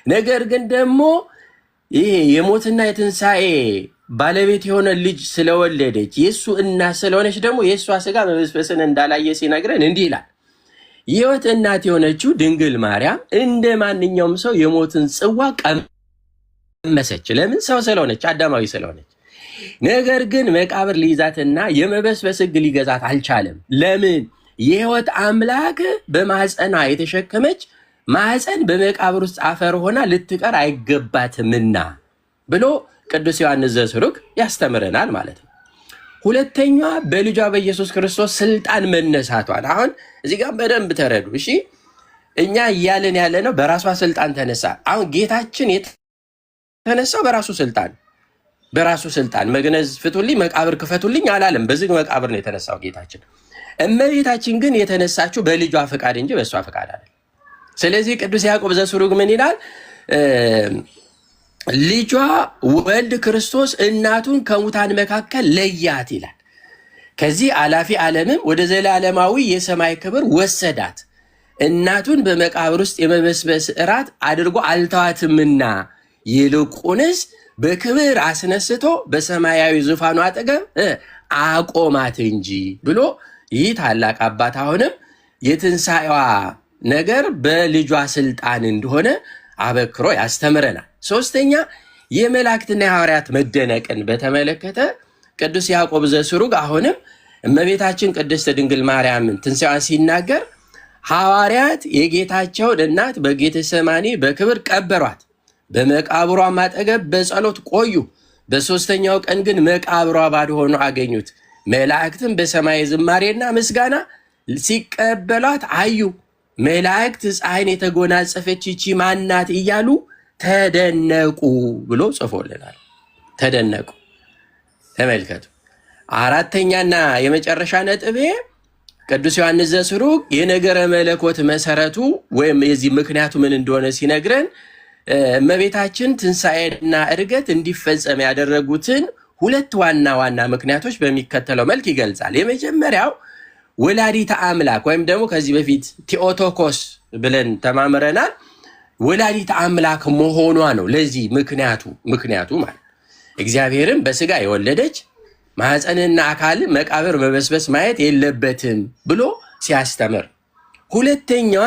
ነገር ግን ደግሞ ይሄ የሞትና የትንሣኤ ባለቤት የሆነ ልጅ ስለወለደች የእሱ እናት ስለሆነች ደግሞ የእሷ ስጋ መበስበስን እንዳላየ ሲነግረን እንዲህ ይላል። የሕይወት እናት የሆነችው ድንግል ማርያም እንደ ማንኛውም ሰው የሞትን ጽዋ ቀመሰች። ለምን? ሰው ስለሆነች፣ አዳማዊ ስለሆነች። ነገር ግን መቃብር ሊይዛትና የመበስበስ ሕግ ሊገዛት አልቻለም። ለምን? የሕይወት አምላክ በማኅፀኗ የተሸከመች ማኅፀን በመቃብር ውስጥ አፈር ሆና ልትቀር አይገባትምና ብሎ ቅዱስ ዮሐንስ ዘስሩግ ያስተምረናል ማለት ነው። ሁለተኛዋ በልጇ በኢየሱስ ክርስቶስ ስልጣን መነሳቷን። አሁን እዚህ ጋር በደንብ ተረዱ እሺ። እኛ እያለን ያለ ነው በራሷ ስልጣን ተነሳ። አሁን ጌታችን የተነሳው በራሱ ስልጣን መግነዝ ፍቱልኝ መቃብር ክፈቱልኝ አላለም። በዝግ መቃብር ነው የተነሳው ጌታችን። እመቤታችን ግን የተነሳችው በልጇ ፈቃድ እንጂ በእሷ ፈቃድ አይደለም። ስለዚህ ቅዱስ ያዕቆብ ዘስሩግ ምን ይላል? ልጇ ወልድ ክርስቶስ እናቱን ከሙታን መካከል ለያት ይላል። ከዚህ አላፊ ዓለምም ወደ ዘላለማዊ የሰማይ ክብር ወሰዳት። እናቱን በመቃብር ውስጥ የመበስበስ እራት አድርጎ አልተዋትምና ይልቁንስ በክብር አስነስቶ በሰማያዊ ዙፋኑ አጠገብ አቆማት እንጂ ብሎ ይህ ታላቅ አባት አሁንም የትንሣኤዋ ነገር በልጇ ስልጣን እንደሆነ አበክሮ ያስተምረናል። ሶስተኛ የመላእክትና የሐዋርያት መደነቅን በተመለከተ ቅዱስ ያዕቆብ ዘስሩግ አሁንም እመቤታችን ቅድስት ድንግል ማርያምን ትንሣኤዋን ሲናገር ሐዋርያት የጌታቸውን እናት በጌቴሰማኒ በክብር ቀበሯት፣ በመቃብሯም አጠገብ በጸሎት ቆዩ። በሦስተኛው ቀን ግን መቃብሯ ባዶ ሆኖ አገኙት። መላእክትም በሰማይ ዝማሬና ምስጋና ሲቀበሏት አዩ። መላእክት ፀሐይን የተጎናጸፈች ይቺ ማናት እያሉ ተደነቁ ብሎ ጽፎልናል። ተደነቁ። ተመልከቱ። አራተኛና የመጨረሻ ነጥቤ ቅዱስ ዮሐንስ ዘስሩግ የነገረ መለኮት መሰረቱ ወይም የዚህ ምክንያቱ ምን እንደሆነ ሲነግረን እመቤታችን ትንሣኤና ዕርገት እንዲፈጸም ያደረጉትን ሁለት ዋና ዋና ምክንያቶች በሚከተለው መልክ ይገልጻል። የመጀመሪያው ወላዲተ አምላክ ወይም ደግሞ ከዚህ በፊት ቴኦቶኮስ ብለን ተማምረናል። ወላዲተ አምላክ መሆኗ ነው። ለዚህ ምክንያቱ ማለት እግዚአብሔርን በስጋ የወለደች ማኅፀንና አካል መቃብር መበስበስ ማየት የለበትም ብሎ ሲያስተምር፣ ሁለተኛዋ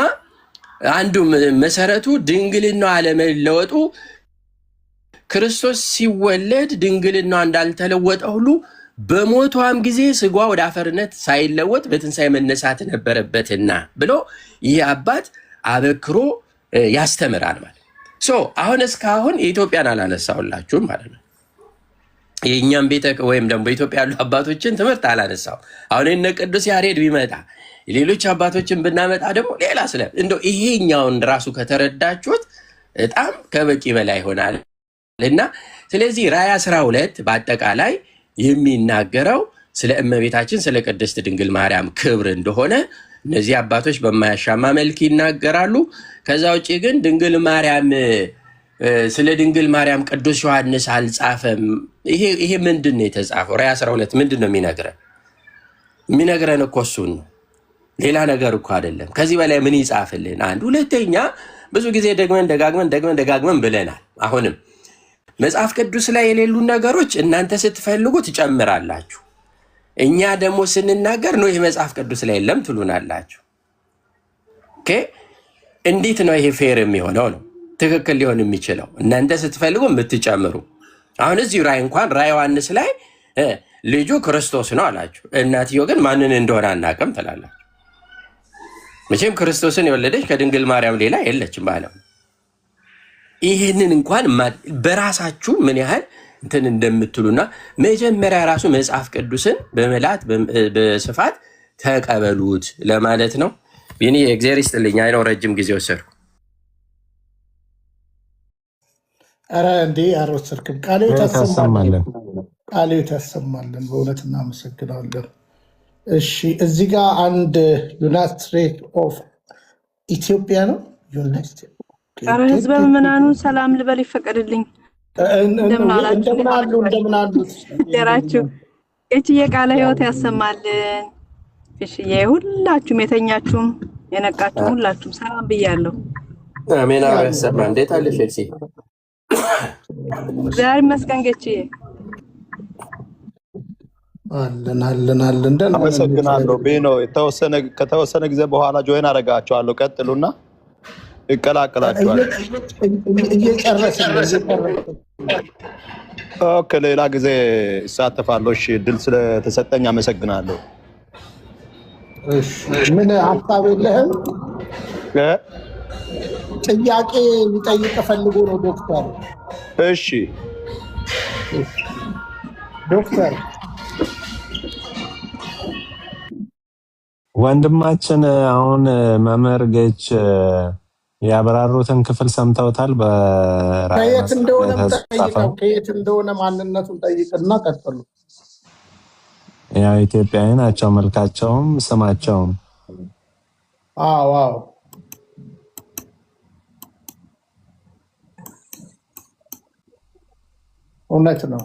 አንዱ መሰረቱ ድንግልናዋ አለመለወጡ ክርስቶስ ሲወለድ ድንግልናዋ እንዳልተለወጠ ሁሉ በሞቷም ጊዜ ስጋ ወደ አፈርነት ሳይለወጥ በትንሣኤ መነሳት ነበረበትና ብሎ ይህ አባት አበክሮ ያስተምራል ማለት ነው። አሁን እስካሁን የኢትዮጵያን አላነሳሁላችሁም ማለት ነው። የእኛም ቤተ ወይም ደግሞ በኢትዮጵያ ያሉ አባቶችን ትምህርት አላነሳው። አሁን እነ ቅዱስ ያሬድ ቢመጣ ሌሎች አባቶችን ብናመጣ ደግሞ ሌላ እንደው ይሄኛውን ራሱ ከተረዳችሁት በጣም ከበቂ በላይ ይሆናል እና ስለዚህ ራዕይ 12 በአጠቃላይ የሚናገረው ስለ እመቤታችን ስለ ቅድስት ድንግል ማርያም ክብር እንደሆነ እነዚህ አባቶች በማያሻማ መልክ ይናገራሉ። ከዛ ውጭ ግን ድንግል ማርያም ስለ ድንግል ማርያም ቅዱስ ዮሐንስ አልጻፈም። ይሄ ምንድን ነው የተጻፈው? ራዕይ 12 ምንድን ነው የሚነግረን? የሚነግረን እኮ እሱን ነው፣ ሌላ ነገር እኮ አይደለም። ከዚህ በላይ ምን ይጻፍልን? አንድ ሁለተኛ ብዙ ጊዜ ደጋግመን ብለናል። አሁንም መጽሐፍ ቅዱስ ላይ የሌሉ ነገሮች እናንተ ስትፈልጉ ትጨምራላችሁ። እኛ ደግሞ ስንናገር ነው ይሄ መጽሐፍ ቅዱስ ላይ የለም ትሉናላችሁ። ኦኬ፣ እንዴት ነው ይሄ ፌር የሚሆነው? ነው ትክክል ሊሆን የሚችለው እናንተ ስትፈልጉ የምትጨምሩ። አሁን እዚሁ ራዕይ ዮሐንስ ላይ ልጁ ክርስቶስ ነው አላችሁ፣ እናትየው ግን ማንን እንደሆነ አናውቅም ትላላችሁ። መቼም ክርስቶስን የወለደች ከድንግል ማርያም ሌላ የለችም ማለት ነው። ይህንን እንኳን በራሳችሁ ምን ያህል እንትን እንደምትሉና መጀመሪያ ራሱ መጽሐፍ ቅዱስን በመላት በስፋት ተቀበሉት ለማለት ነው። ይህኔ እግዚአብሔር ይስጥልኝ። አይነው ረጅም ጊዜ ወሰድኩ።
ኧረ እንዴ አልወሰድክም። ቃሌው ታሰማለን። በእውነት እናመሰግናለን። እሺ እዚህ ጋር አንድ ዩናይትድ ስቴትስ ኦፍ ኢትዮጵያ ነው።
ኧረ ህዝበ ምዕመናኑ ሰላም ልበል ይፈቀድልኝ። እንደምን አሉ ደራችሁ? እቺዬ ቃለ ሕይወት ያሰማልን። እሺዬ ሁላችሁም የተኛችሁም የነቃችሁም ሁላችሁም ሰላም ብያለሁ።
አሜን። ያሰማ። እንዴት አለሽ እርሲ?
እግዚአብሔር ይመስገን። ጌችዬ
አለን።
አመሰግናለሁ። ቤኖ ከተወሰነ ጊዜ በኋላ ጆይን አደርጋቸዋለሁ። ቀጥሉና ይቀላቀላቸዋል።
እየጨረስን
ኦኬ፣ ሌላ ጊዜ እሳተፋለሁ። እሺ፣ ድል ስለተሰጠኝ አመሰግናለሁ።
እሺ፣ ምን ሀሳብ የለህም? ጥያቄ ሊጠይቅ ፈልጎ ነው ዶክተር።
እሺ
ዶክተር
ወንድማችን አሁን መምህር ጌች ያብራሩትን ክፍል ሰምተውታል።
ከየት እንደሆነ ጠይቀው፣ ከየት እንደሆነ ማንነቱን ጠይቅና ቀጥሉ።
ያው ኢትዮጵያዊ ናቸው፣ መልካቸውም ስማቸውም።
አዎ እውነት ነው።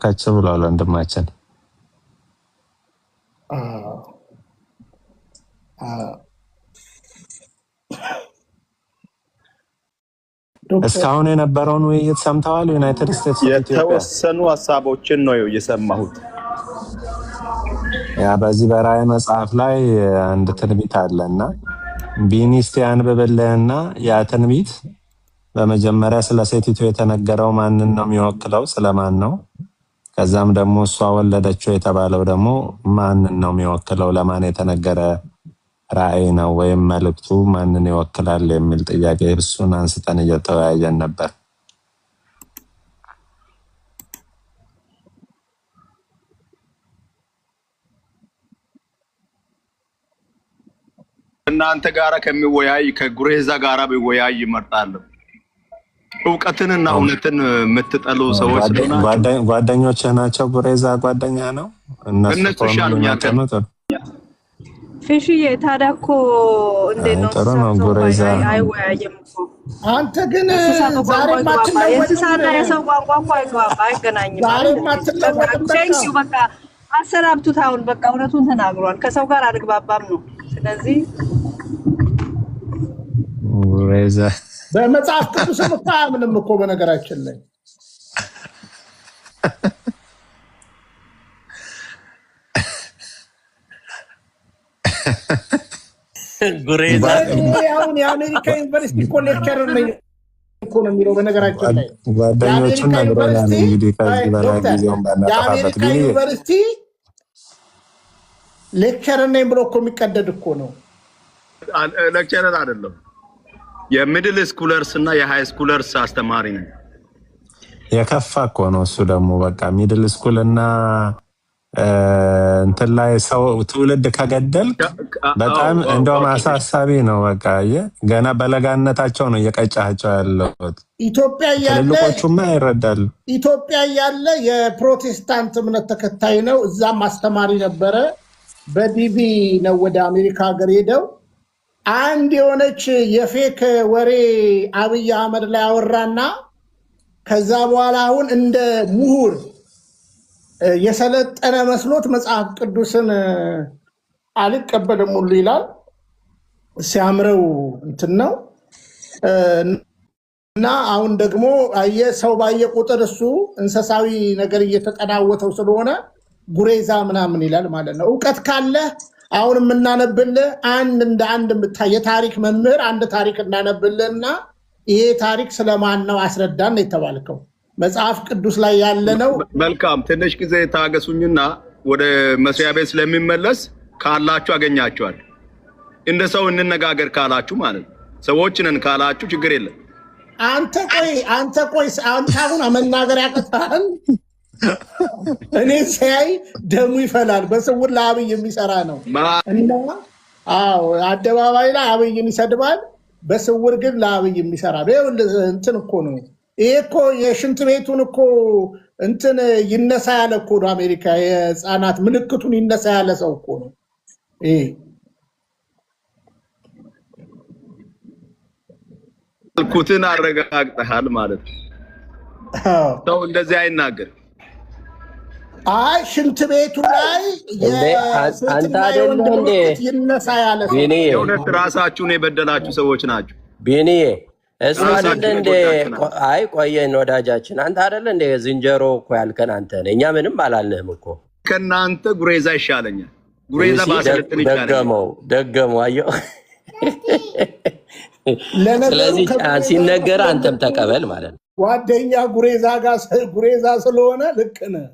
ከች ብሏል ወንድማችን። እስካሁን የነበረውን ውይይት ሰምተዋል? ዩናይትድ ስቴትስ
የተወሰኑ ሀሳቦችን ነው የሰማሁት።
ያ በዚህ በራእይ መጽሐፍ ላይ አንድ ትንቢት አለና ቢኒስቲ አንብብልህና ያ ትንቢት በመጀመሪያ ስለ ሴቲቱ የተነገረው ማንን ነው የሚወክለው? ስለማን ነው? ከዛም ደግሞ እሷ ወለደችው የተባለው ደግሞ ማንን ነው የሚወክለው? ለማን የተነገረ ራእይ ነው ወይም መልእክቱ ማንን ይወክላል የሚል ጥያቄ እሱን አንስተን እየተወያየን ነበር።
እናንተ ጋራ ከሚወያይ ከጉሬዛ ጋራ ቢወያይ ይመርጣለሁ። እውቀትንና እውነትን የምትጠሉ ሰዎች
ጓደኞች ናቸው። ጉሬዛ ጓደኛ ነው።
እነሱ ሻሉኛል።
ፊሽዬ ታዲያ እኮ እንዴት ነው?
ጥሩ ነው። ጉሬዛ
አይወያየም እኮ።
አንተ ግን
የእንስሳና የሰው ቋንቋ እኮ አይገናኝም። ቴንኪው በቃ አሰናብቱት። አሁን በቃ እውነቱን ተናግሯል። ከሰው ጋር አልግባባም ነው። ስለዚህ
ጉሬዛ
በመጽሐፍ ቅዱስ ምንም እኮ በነገራችን ላይ
ጉሬዛ
አሁን የአሜሪካ ዩኒቨርሲቲ እኮ ሌክቸረር ነኝ እኮ ነው የሚለው። በነገራችን ላይ
ጓደኞቹን ነግሮኛል። እንግዲህ ከዚህ በላይ ጊዜውን ባናጠፋበት
የአሜሪካ ዩኒቨርሲቲ ሌክቸረር ነኝ ብሎ እኮ የሚቀደድ እኮ ነው።
ሌክቸረር አይደለም፣ የሚድል ስኩለርስ እና የሃይ ስኩለርስ አስተማሪ ነኝ።
የከፋ እኮ ነው እሱ ደግሞ። በቃ ሚድል ስኩል እና እንትን ላይ ሰው ትውልድ ከገደል በጣም እንደውም አሳሳቢ ነው። በቃ ገና በለጋነታቸው ነው እየቀጫቸው ያለው።
ኢትዮጵያ ያለ
ትልልቆቹማ ይረዳሉ።
ኢትዮጵያ ያለ የፕሮቴስታንት እምነት ተከታይ ነው። እዛም አስተማሪ ነበረ። በዲቪ ነው ወደ አሜሪካ ሀገር ሄደው አንድ የሆነች የፌክ ወሬ አብይ አህመድ ላይ አወራና ከዛ በኋላ አሁን እንደ ምሁር የሰለጠነ መስሎት መጽሐፍ ቅዱስን አልቀበልም ሁሉ ይላል። ሲያምረው እንትን ነው እና አሁን ደግሞ ሰው ባየ ቁጥር እሱ እንስሳዊ ነገር እየተጠናወተው ስለሆነ ጉሬዛ ምናምን ይላል ማለት ነው። እውቀት ካለ አሁን የምናነብልህ እንደ አንድ የታሪክ መምህር አንድ ታሪክ እናነብልህና ይሄ ታሪክ ስለማን ነው አስረዳን ነው የተባልከው። መጽሐፍ ቅዱስ ላይ ያለ ነው።
መልካም፣ ትንሽ ጊዜ ታገሱኝና ወደ መስሪያ ቤት ስለሚመለስ ካላችሁ አገኛችኋል። እንደ ሰው እንነጋገር ካላችሁ ማለት ነው። ሰዎች ነን ካላችሁ ችግር የለም።
አንተ ቆይ አንተ አሁን መናገር ያቀታል። እኔ ሳይ ደሙ ይፈላል። በስውር ለአብይ የሚሰራ ነው እና አደባባይ ላይ አብይን ይሰድባል፣ በስውር ግን ለአብይ የሚሰራ ነው። እንትን እኮ ነው ይሄ እኮ የሽንት ቤቱን እኮ እንትን ይነሳ ያለ እኮ ነው። አሜሪካ የህፃናት ምልክቱን ይነሳ ያለ ሰው እኮ ነው ይሄ።
ምልክቱን አረጋግጠሃል ማለት ነው። ሰው እንደዚህ አይናገር።
ሽንት ቤቱ ላይ ይነሳ ያለ ሰው
የእውነት ራሳችሁን የበደላችሁ ሰዎች ናቸው።
ቢኒዬ እሱ አይደለ እንደ አይ ቆየን ወዳጃችን፣ አንተ አይደለ እንደ ዝንጀሮ እኮ ያልከን አንተ ነህ። እኛ ምንም አላልንህም እኮ።
ከናንተ ጉሬዛ ይሻለኛል። ጉሬዛ ባሰለጥን ይሻለኛል።
ደገመው አየው። ስለዚህ ሲነገር አንተም ተቀበል ማለት ነው።
ጓደኛ ጉሬዛ ስለሆነ ልክ ነህ።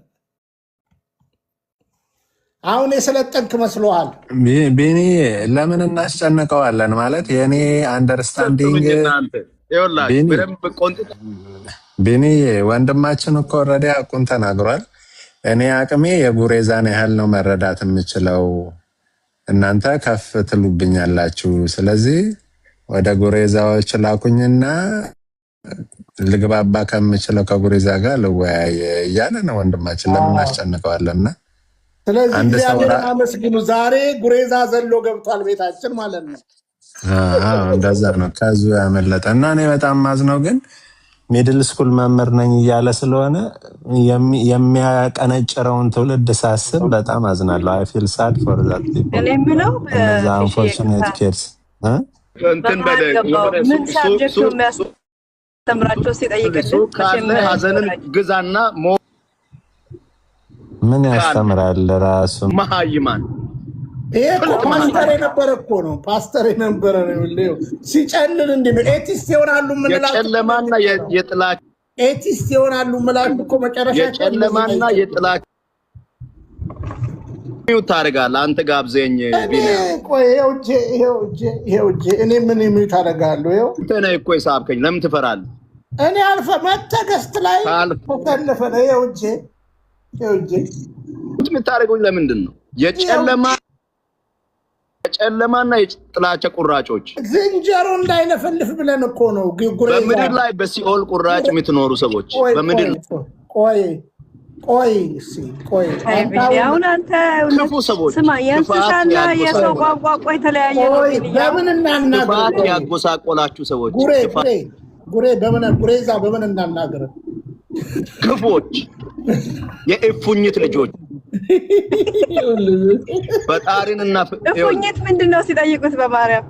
አሁን የሰለጠንክ መስሎሃል።
ቢኒ ለምን እናስጨንቀዋለን? ማለት የኔ አንደርስታንዲንግ ቢኒ ወንድማችን እኮ ኦልሬዲ አቁን ተናግሯል። እኔ አቅሜ የጉሬዛን ያህል ነው መረዳት የምችለው፣ እናንተ ከፍ ትሉብኛላችሁ። ስለዚህ ወደ ጉሬዛዎች ላኩኝና ልግባባ ከምችለው ከጉሬዛ ጋር ልወያይ እያለ ነው ወንድማችን። ለምን እናስጨንቀዋለንና
ስለዚህ እግዚአብሔርን አመስግኑ። ዛሬ ጉሬዛ ዘሎ ገብቷል ቤታችን ማለት ነው።
እንደዛ ነው ከዙ ያመለጠ እና እኔ በጣም ማዝነው ግን ሚድል ስኩል መምህር ነኝ እያለ ስለሆነ የሚያቀነጭረውን ትውልድ ሳስብ በጣም አዝናለሁ። አይ ፊል ሳድ ፎር ዛት ፒፕል እነዛ አንፎርቹኔት ኪድስ።
ምን ሳብጀክቱ የሚያስተምራቸው ሲጠይቅልን
ሀዘንን ግዛና
ምን ያስተምራል ራሱ
መሃይማን።
ይሄ ፓስተር የነበረ እኮ ነው። ፓስተር የነበረ ነው። ሲጨልል እንዲህ ነው። ኤቲስት ይሆናሉ የምንላቸው
የጨለማና የጥላቻ
ኤቲስት ይሆናሉ የምላቸው እኮ መጨረሻ
የጨለማና የጥላቻ ታደርጋለህ አንተ። ጋብዘኝ
እኔ ምን ሚዩት አደርጋለሁ? ይኸው
እንትን እኮ የሳብከኝ ለምን ትፈራለህ?
እኔ አልፈ መተገስት ላይ ተከለፈ ነው። ይኸው
የምታደርገው ለምንድን ነው? የጨለማና የጥላቻ ቁራጮች
ዝንጀሮ እንዳይለፈልፍ ብለን እኮ ነው።
በምድር ላይ በሲኦል ቁራጭ የምትኖሩ ሰዎች በምድር
ቆይ
አሁን አንተ
ክፉ ሰዎች
ስማ፣ የእንስሳና የሰው ቋንቋ ቆይ ተለያየ ነው።
በምን እናናገር?
ያጎሳቆላችሁ ሰዎች
ጉሬዛ በምን እናናገር?
ክፎች የእፉኝት ልጆች ፈጣሪንና
እፉኝት ምንድነው ሲጠይቁት በማርያም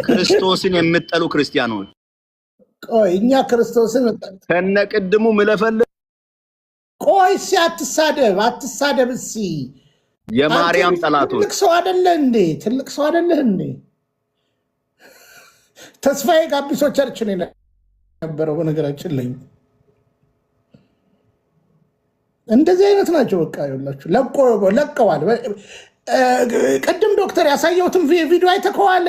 ክርስቶስን የምትጠሉ ክርስቲያኖች
ቆይ እኛ ክርስቶስን
ከነቅድሙ ምለፈል
ቆይ አትሳደብ እሲ
የማርያም ጠላቶች
ትልቅ ሰው አይደለ እንዴ? ተስፋዬ ጋቢሶ ቸርች ነው የነበረው በነገራችን ላይ። እንደዚህ አይነት ናቸው። በቃ ይኸውላችሁ ለቀዋል። ቅድም ዶክተር ያሳየሁትን ቪዲዮ አይተከዋል።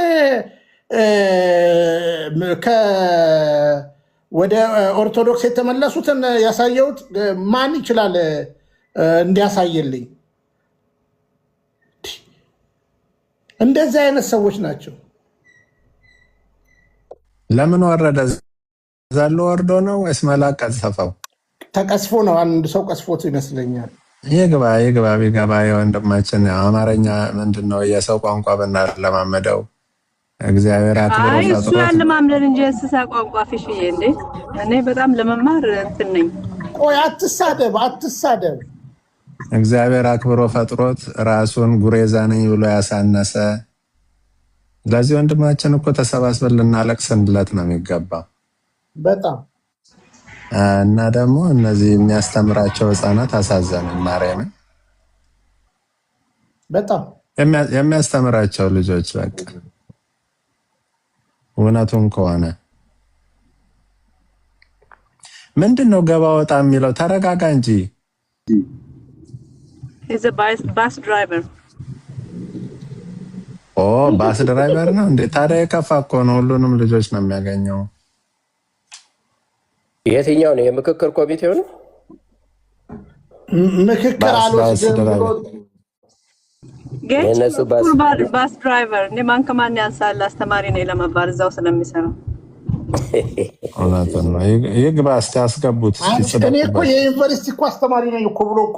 ወደ ኦርቶዶክስ የተመለሱትን ያሳየሁት ማን ይችላል እንዲያሳየልኝ? እንደዚህ አይነት ሰዎች ናቸው።
ለምን ወረደ? ዘሎ ወርዶ ነው ወይስ መላክ ቀሰፈው?
ተቀስፎ ነው። አንድ ሰው ቀስፎት ይመስለኛል።
ይግባ ቢገባ የወንድማችን አማርኛ ምንድነው የሰው ቋንቋ ብናለማመደው እግዚአብሔር አክብሮ ፈጥሮት
እሱ ያለማምደን እንጂ እንስሳ ቋንቋ ፊሽዬ እንዴ! እኔ በጣም ለመማር እንትን ነኝ።
ቆይ አትሳደብ።
እግዚአብሔር አክብሮ ፈጥሮት ራሱን ጉሬዛ ነኝ ብሎ ያሳነሰ ለዚህ ወንድማችን እኮ ተሰባስበን ልናለቅስለት ነው የሚገባው
በጣም
እና ደግሞ እነዚህ የሚያስተምራቸው ህፃናት አሳዘነን። ማርያምን
በጣም
የሚያስተምራቸው ልጆች በቃ እውነቱን ከሆነ ምንድነው ገባ ወጣ የሚለው? ተረጋጋ እንጂ።
He's a bus driver.
ባስ ድራይቨር ነው እንዴ? ታዲያ የከፋ እኮ ነው። ሁሉንም ልጆች ነው የሚያገኘው።
የትኛው ነው? የምክክር ኮሚቴው ነው?
ምክክር አልወስድም።
ባስ ድራይቨር እኔ ማን ከማን ያንሳል? አስተማሪ ነኝ ለመባል እዛው ስለሚሰራ
እውነቱን ነው። ይግባ እስኪ አስገቡት።
እኔ እኮ የዩኒቨርሲቲ እኮ አስተማሪ ነኝ እኮ ብሎ እኮ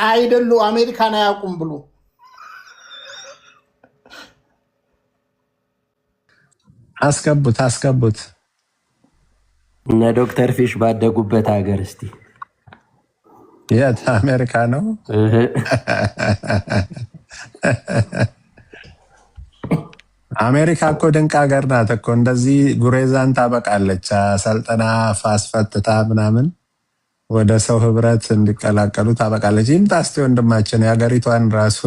አይደሉ አሜሪካን አያውቁም ብሎ
አስገቡት።
እነ ዶክተር ፊሽ ባደጉበት ሀገር እስቲ
የት አሜሪካ ነው? አሜሪካ እኮ ድንቅ ሀገር ናት እኮ። እንደዚህ ጉሬዛን ታበቃለች። ሰልጠና ፋስፈትታ ምናምን ወደ ሰው ህብረት እንዲቀላቀሉ ታበቃለች። ይምጣ እስቲ ወንድማችን የሀገሪቷን ራሱ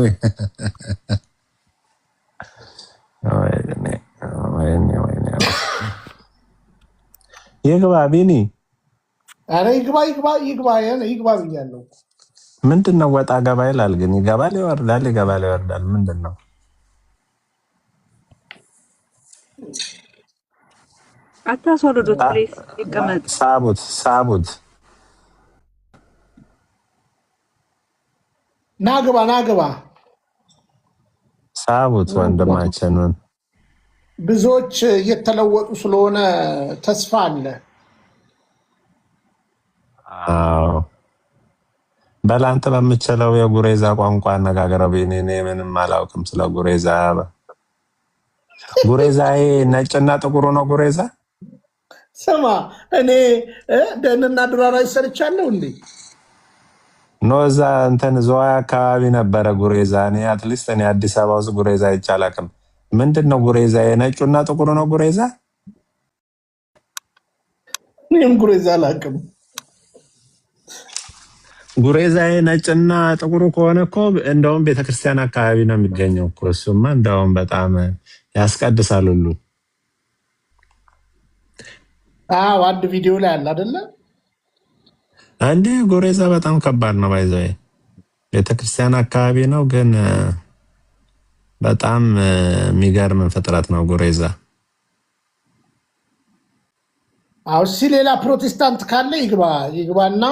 ይግባ ቢኒ።
ኧረ ይግባ ብያለሁ።
ምንድን ነው ወጣ ገባ ይላል፣ ግን ይገባል ይወርዳል፣ ይገባል ይወርዳል። ምንድን ነው?
አታስወርዱት ፕሊዝ፣ ይቀመጥ።
ሳቡት።
ናግባ
ሳቡት ወንድማችንን።
ብዙዎች እየተለወጡ ስለሆነ ተስፋ አለ።
አዎ በላንተ በምችለው የጉሬዛ ቋንቋ አነጋገረው። እኔ ምንም አላውቅም ስለ ጉሬዛ። ጉሬዛ ነጭና ጥቁሩ ነው ጉሬዛ።
ስማ እኔ ደንና ዱራራ ሰርቻለሁ እንዴ?
ኖዛ እንትን ዘዋይ አካባቢ ነበረ ጉሬዛ። እኔ አትሊስት እኔ አዲስ አበባ ውስጥ ጉሬዛ አይቻላቅም። ምንድን ነው ጉሬዛ? የነጩና ጥቁሩ ነው ጉሬዛ?
እኔም ጉሬዛ አላውቅም።
ጉሬዛ ነጭና ጥቁሩ ከሆነ እኮ እንደውም ቤተክርስቲያን አካባቢ ነው የሚገኘው እኮ። እሱማ እንደውም በጣም ያስቀድሳል ሁሉ።
አዎ አንድ ቪዲዮ ላይ አለ አይደለ?
አንዴ ጉሬዛ በጣም ከባድ ነው። ባይዘው ቤተክርስቲያን አካባቢ ነው፣ ግን በጣም የሚገርም ፍጥረት ነው ጉሬዛ።
አዎ እሺ፣ ሌላ ፕሮቴስታንት ካለ ይግባና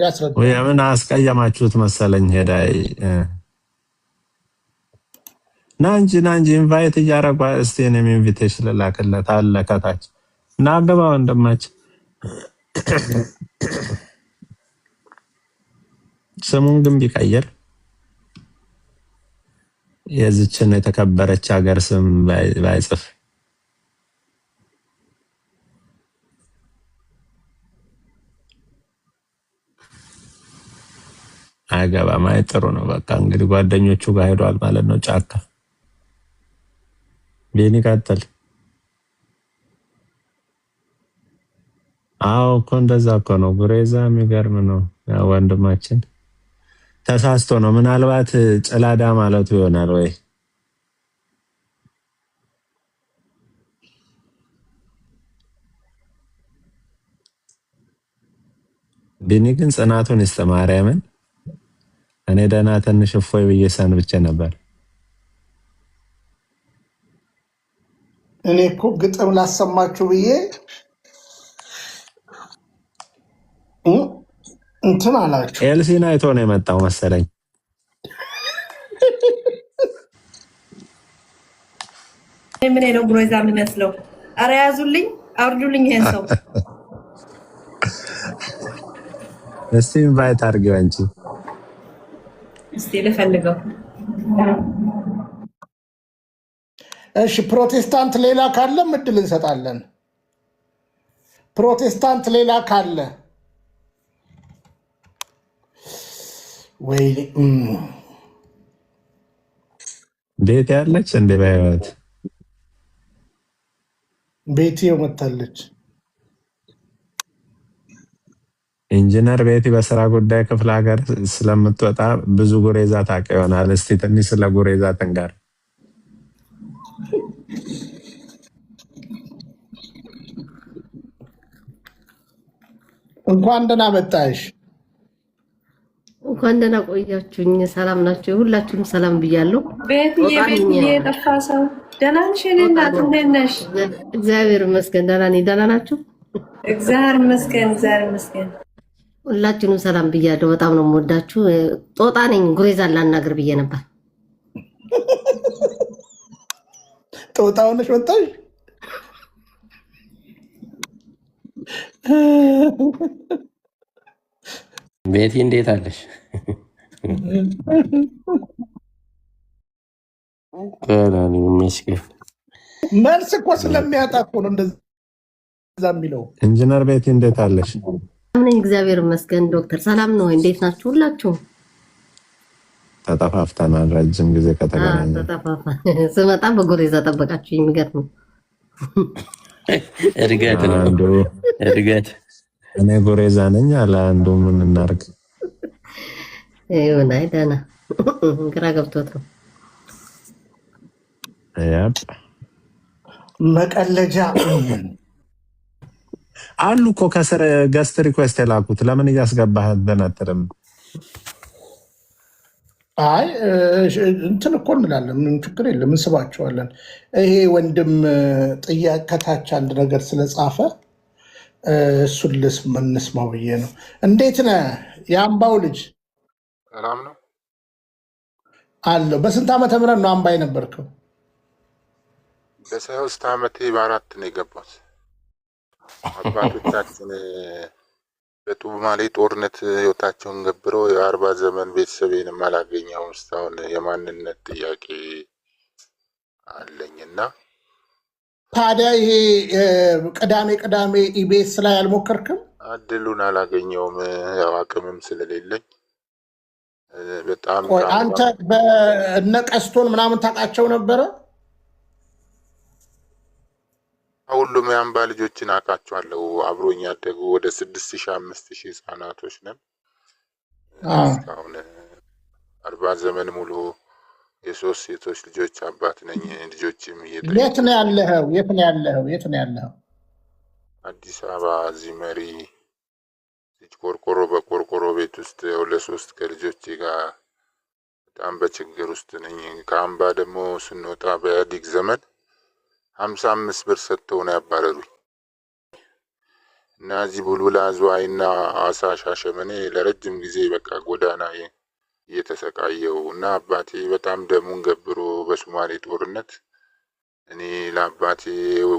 ያስረዳ።
ወይ ምን አስቀየማችሁት መሰለኝ። ሄዳይ ናንጂ ኢንቫይት እያረጓ እስቲ እኔም ኢንቪቴሽን ልላክለት አለ ከታች። ናገባ ወንድማችን ስሙን ግን ቢቀየር የዚችን የተከበረች ሀገር ስም ባይጽፍ አይገባም። አይ ጥሩ ነው። በቃ እንግዲህ ጓደኞቹ ጋር ሄዷል ማለት ነው ጫካ። ቤኒ ቀጥል። አዎ እኮ እንደዛ እኮ ነው ጉሬዛ። የሚገርም ነው። ወንድማችን ተሳስቶ ነው። ምናልባት ጭላዳ ማለቱ ይሆናል ወይ? ቢኒ ግን ጽናቱን ይስጥ ማርያምን። እኔ ደህና ትንሽ እፎይ ብዬ ሰንብቼ ነበር።
እኔ እኮ ግጥም ላሰማችሁ ብዬ እንትን አላችሁ።
ኤልሲን አይቶ ነው የመጣው መሰለኝ።
ምን ነው ጉሬዛ የሚመስለው? ኧረ ያዙልኝ፣ አውርዱልኝ ይሄን ሰው።
እስቲ ኢንቫይት አድርጊው አንቺ።
እስቲ ልፈልገው።
እሺ ፕሮቴስታንት ሌላ ካለ እድል እንሰጣለን። ፕሮቴስታንት ሌላ ካለ ወይ
ቤት ያለች እንደ በህይወት
ቤት መታለች።
ኢንጂነር ቤቲ በስራ ጉዳይ ክፍለ ሀገር ስለምትወጣ ብዙ ጉሬዛ ታውቅ ይሆናል። እስቲ ትንሽ ስለ ጉሬዛ ትንገር።
እንኳን ደህና መጣሽ።
እንኳን ደህና ቆያችሁኝ። ሰላም ናችሁ? ሁላችሁም ሰላም ብያለሁ።
ቤትዬ የጠፋ ሰው ደህና ነሽ? እኔ እናት እንዴት ነሽ?
እግዚአብሔር ይመስገን ደህና ነኝ። ደህና ናችሁ?
እግዚአብሔር ይመስገን፣ እግዚአብሔር ይመስገን።
ሁላችሁንም ሰላም ብያለሁ። በጣም ነው የምወዳችሁ። ጦጣ ነኝ። ጉሬዛን ላናግር ብዬ ነበር።
ጦጣ ሆነሽ ወጣሽ?
ቤቲ እንዴት አለሽ?
መልስ እኮ ስለሚያጣ እኮ ነው እንደዛ የሚለው።
ኢንጂነር ቤቲ እንዴት አለሽ?
ነኝ እግዚአብሔር ይመስገን። ዶክተር ሰላም ነው? እንዴት ናችሁ ሁላችሁ?
ተጠፋፍተናል። ረጅም ጊዜ ከተገናኘን
ስመጣ በጉሬዛ ጠበቃችሁ። የሚገርም
እድገት ነው እድገት።
እኔ ጉሬዛ ነኝ አለ አንዱ። ምን እናርግ
ይሁን። አይ ደህና ግራ ገብቶት ነው።
መቀለጃ
አሉ እኮ ከስር ገስት ሪኩዌስት የላኩት ለምን እያስገባህ አትደነጥርም?
አይ እንትን እኮ እንላለን፣ ምን ችግር የለም እንስባቸዋለን። ይሄ ወንድም ጥያቄ ከታች አንድ ነገር ስለጻፈ እሱን እንስማው ብዬ ነው። እንዴት ነህ የአምባው ልጅ?
ሰላም ነው
አለው። በስንት ዓመተ ምህረት ነው አምባ የነበርከው?
በ3 ዓመቴ በ4 ነው የገባሁት። አባቶቻችን በጡማሌ ጦርነት ህይወታቸውን ገብረው የ40 ዘመን ቤተሰቤንም አላገኘሁም እስካሁን። የማንነት ጥያቄ አለኝና
ታዲያ ይሄ ቅዳሜ ኢቢኤስ ላይ አልሞከርክም?
እድሉን አላገኘውም፣ ያው አቅምም ስለሌለኝ በጣም።
አንተ በእነ ቀስቶን ምናምን ታውቃቸው ነበረ?
ሁሉም የአምባ ልጆችን አውቃቸዋለሁ። አብሮኝ ያደጉ ወደ 6000 5000 ህጻናቶች ነን። እስካሁን 40 ዘመን ሙሉ የ3 ሴቶች ልጆች አባት ነኝ። ልጆችም
የት ነው ያለኸው?
አዲስ አበባ እዚህ መሪ ቆርቆሮ በቆርቆሮ ቤት ውስጥ ለ3 ከልጆቼ ጋር በጣም በችግር ውስጥ ነኝ። ከአምባ ደግሞ ስንወጣ በኢህአዴግ ዘመን 55 ብር ሰጥተው ነው ያባረሩኝ እና እዚህ ቡልቡላ ዝዋይና አዋሳ ሻሸመኔ ለረጅም ጊዜ በቃ ጎዳና እየተሰቃየው እና አባቴ በጣም ደሙን ገብሮ በሶማሌ ጦርነት እኔ ለአባቴ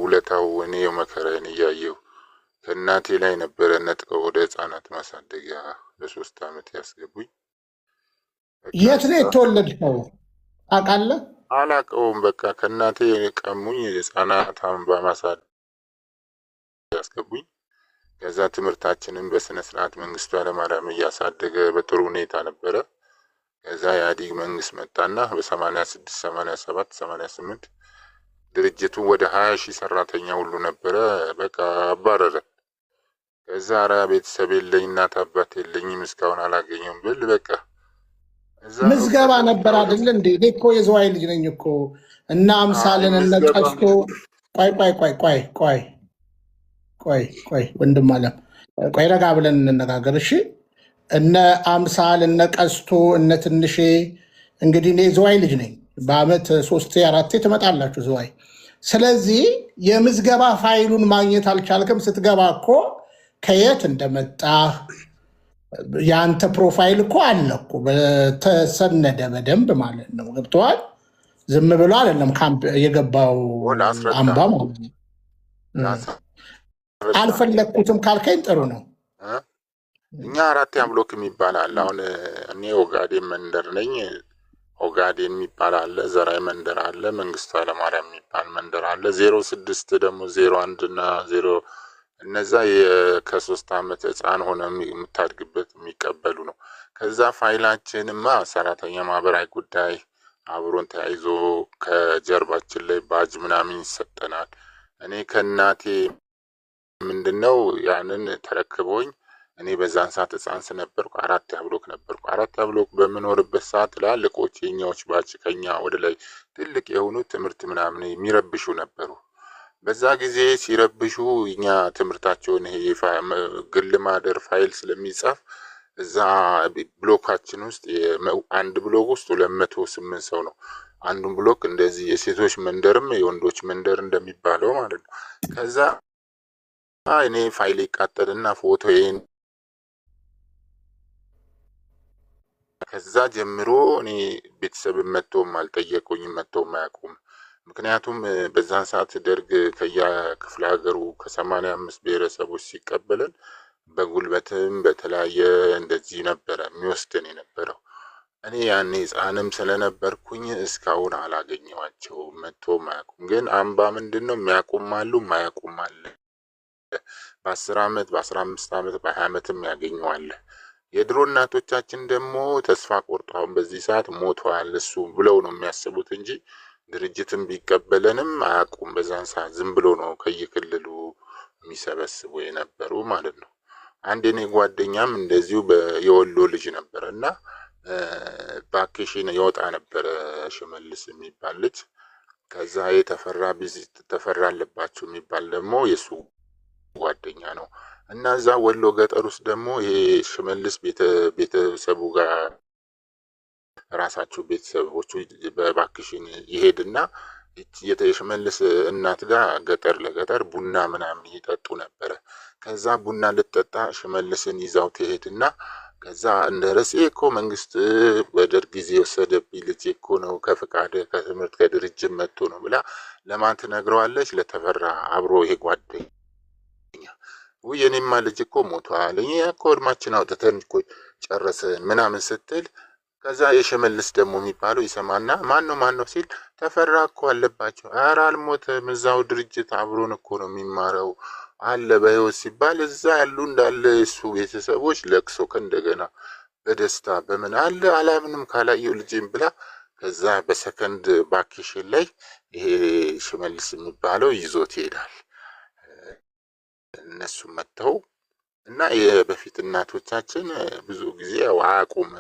ውለታው እኔ መከራዬን እያየው ከእናቴ ላይ ነበረ ነጥቀው ወደ ህፃናት ማሳደጊያ ለ3 ዓመት ያስገቡኝ።
የት ነው የተወለድከው ታውቃለህ?
አላውቀውም። በቃ ከእናቴ ቀሙኝ። ህፃናት አምባ ማሳደጊያ ያስገቡኝ። ከዛ ትምህርታችንን በስነ ስርዓት መንግስቱ ኃይለማርያም እያሳደገ በጥሩ ሁኔታ ነበረ። ከዛ ኢህአዴግ መንግስት መጣና በ86 87 88 ድርጅቱ ወደ 20,000 ሰራተኛ ሁሉ ነበረ። በቃ አባረረን። ከዛ ኧረ ቤተሰብ የለኝ እናት አባት የለኝም እስካሁን አላገኘሁም ብል በቃ
ምዝገባ ነበር አይደል እንዴ? እኔ እኮ የዝዋይ ልጅ ነኝ እኮ እና አምሳልን እነ ቀስቶ ቆይ ወንድም አለም ቆይ ረጋ ብለን እንነጋገር እሺ። እነ አምሳል እነ ቀስቶ እነ ትንሼ እንግዲህ እኔ ዝዋይ ልጅ ነኝ። በአመት 3 4 ትመጣላችሁ ዝዋይ። ስለዚህ የምዝገባ ፋይሉን ማግኘት አልቻልክም። ስትገባ እኮ ከየት እንደመጣ የአንተ ፕሮፋይል እኮ አለ እኮ በተሰነደ በደንብ ማለት ነው። ገብተዋል። ዝም ብሎ አይደለም ካምፕ የገባው አምባ ማለት ነው። አልፈለግኩትም ካልከኝ ጥሩ ነው።
እኛ 4ኛ ብሎክ የሚባል አለ። አሁን እኔ ኦጋዴን መንደር ነኝ። ኦጋዴን የሚባል አለ፣ ዘራይ መንደር አለ፣ መንግስቱ ኃይለማርያም የሚባል መንደር አለ። 06 ደግሞ 01 እና 0 እነዛ ከ3 ዓመት ህፃን ሆነ የምታድግበት የሚቀበሉ ነው። ከዛ ፋይላችንማ ሰራተኛ ማህበራዊ ጉዳይ አብሮን ተያይዞ ከጀርባችን ላይ ባጅ ምናምን ይሰጠናል። እኔ ከእናቴ ምንድነው ያንን ተረክቦኝ እኔ በዛን ሰዓት ህፃን ስለነበርኩ 4ኛ ብሎክ ነበርኩ። 4ኛ ብሎክ በምኖርበት ሰዓት ትላልቆች የኛዎች ባች ከኛ ወደ ላይ ትልቅ የሆኑ ትምህርት ምናምን የሚረብሹ ነበሩ። በዛ ጊዜ ሲረብሹ እኛ ትምህርታቸውን ይሄ ግል ማደር ፋይል ስለሚጻፍ እዛ ብሎካችን ውስጥ አንድ ብሎክ ውስጥ 208 ሰው ነው። አንዱን ብሎክ እንደዚህ የሴቶች መንደርም የወንዶች መንደር እንደሚባለው ማለት ነው። ከዛ እኔ ፋይል ይቃጠልና ፎቶዬን ከዛ ጀምሮ እኔ ቤተሰብ መጥቶም አልጠየቁኝም፣ መጥቶም አያውቁም። ምክንያቱም በዛን ሰዓት ደርግ ከየክፍለ ሀገሩ ከ85 ብሔረሰቦች ሲቀበለን በጉልበትም በተለያየ እንደዚህ ነበረ የሚወስደን የነበረው። እኔ ያኔ ህፃንም ስለነበርኩኝ እስካሁን አላገኘዋቸውም፣ መጥቶም አያውቁም። ግን አምባ ምንድን ነው የሚያውቁም አሉ ማያውቁም አለ። በ10 ዓመት በ15 ዓመት በ20 ዓመትም ያገኘዋል። የድሮ እናቶቻችን ደግሞ ተስፋ ቆርጠዋል፣ በዚህ ሰዓት ሞተዋል እሱ ብለው ነው የሚያስቡት እንጂ ድርጅትም ቢቀበለንም አያውቁም። በዛን ሰዓት ዝም ብሎ ነው ከየክልሉ የሚሰበስቡ የነበሩ ማለት ነው። አንድ የኔ ጓደኛም እንደዚሁ የወሎ ልጅ ነበረ እና ቫኬሽን ይወጣ ነበረ ሽመልስ የሚባል ልጅ። ከዛ የተፈራ ቢዚት ተፈራ አለባቸው የሚባል ደግሞ የሱ ጓደኛ ነው እና እዛ ወሎ ገጠር ውስጥ ደግሞ ይሄ ሽመልስ ቤተሰቡ ጋር ራሳቸው ቤተሰቦቹ በቫኬሽን ይሄድና የሽመልስ እናት ጋር ገጠር ለገጠር ቡና ምናምን ይጠጡ ነበረ። ከዛ ቡና ልጠጣ ሽመልስን ይዛው ትሄድና ከዛ እንደ ርዕሴ እኮ መንግስት በደርግ ጊዜ የወሰደብኝ ልጅ እኮ ነው ከፍቃድ ከትምህርት ከድርጅት መጥቶ ነው ብላ ለማን ትነግረዋለች? ለተፈራ አብሮ ይሄ ጓደኛ የኔማ ልጅ እኮ ሞቷል፣ እኛ እኮ እድማችን አውጥተን እኮ ጨረስን ምናምን ስትል ከዛ የሽመልስ ደግሞ የሚባለው ይሰማና ማን ነው ሲል ተፈራ እኮ አለባቸው። ኧረ አልሞተም፣ እዛው ድርጅት አብሮን እኮ ነው የሚማረው አለ በህይወት ሲባል እዛ ያሉ እንዳለ የሱ ቤተሰቦች ለቅሶ ከእንደገና በደስታ በምን አለ አላምንም ካላየው ልጅም ብላ ከዛ በሰከንድ ቫኬሽን ላይ ይሄ ሽመልስ የሚባለው ይዞት ይሄዳል። እነሱ መጥተው እና የበፊት እናቶቻችን ብዙ ጊዜ አያውቁም።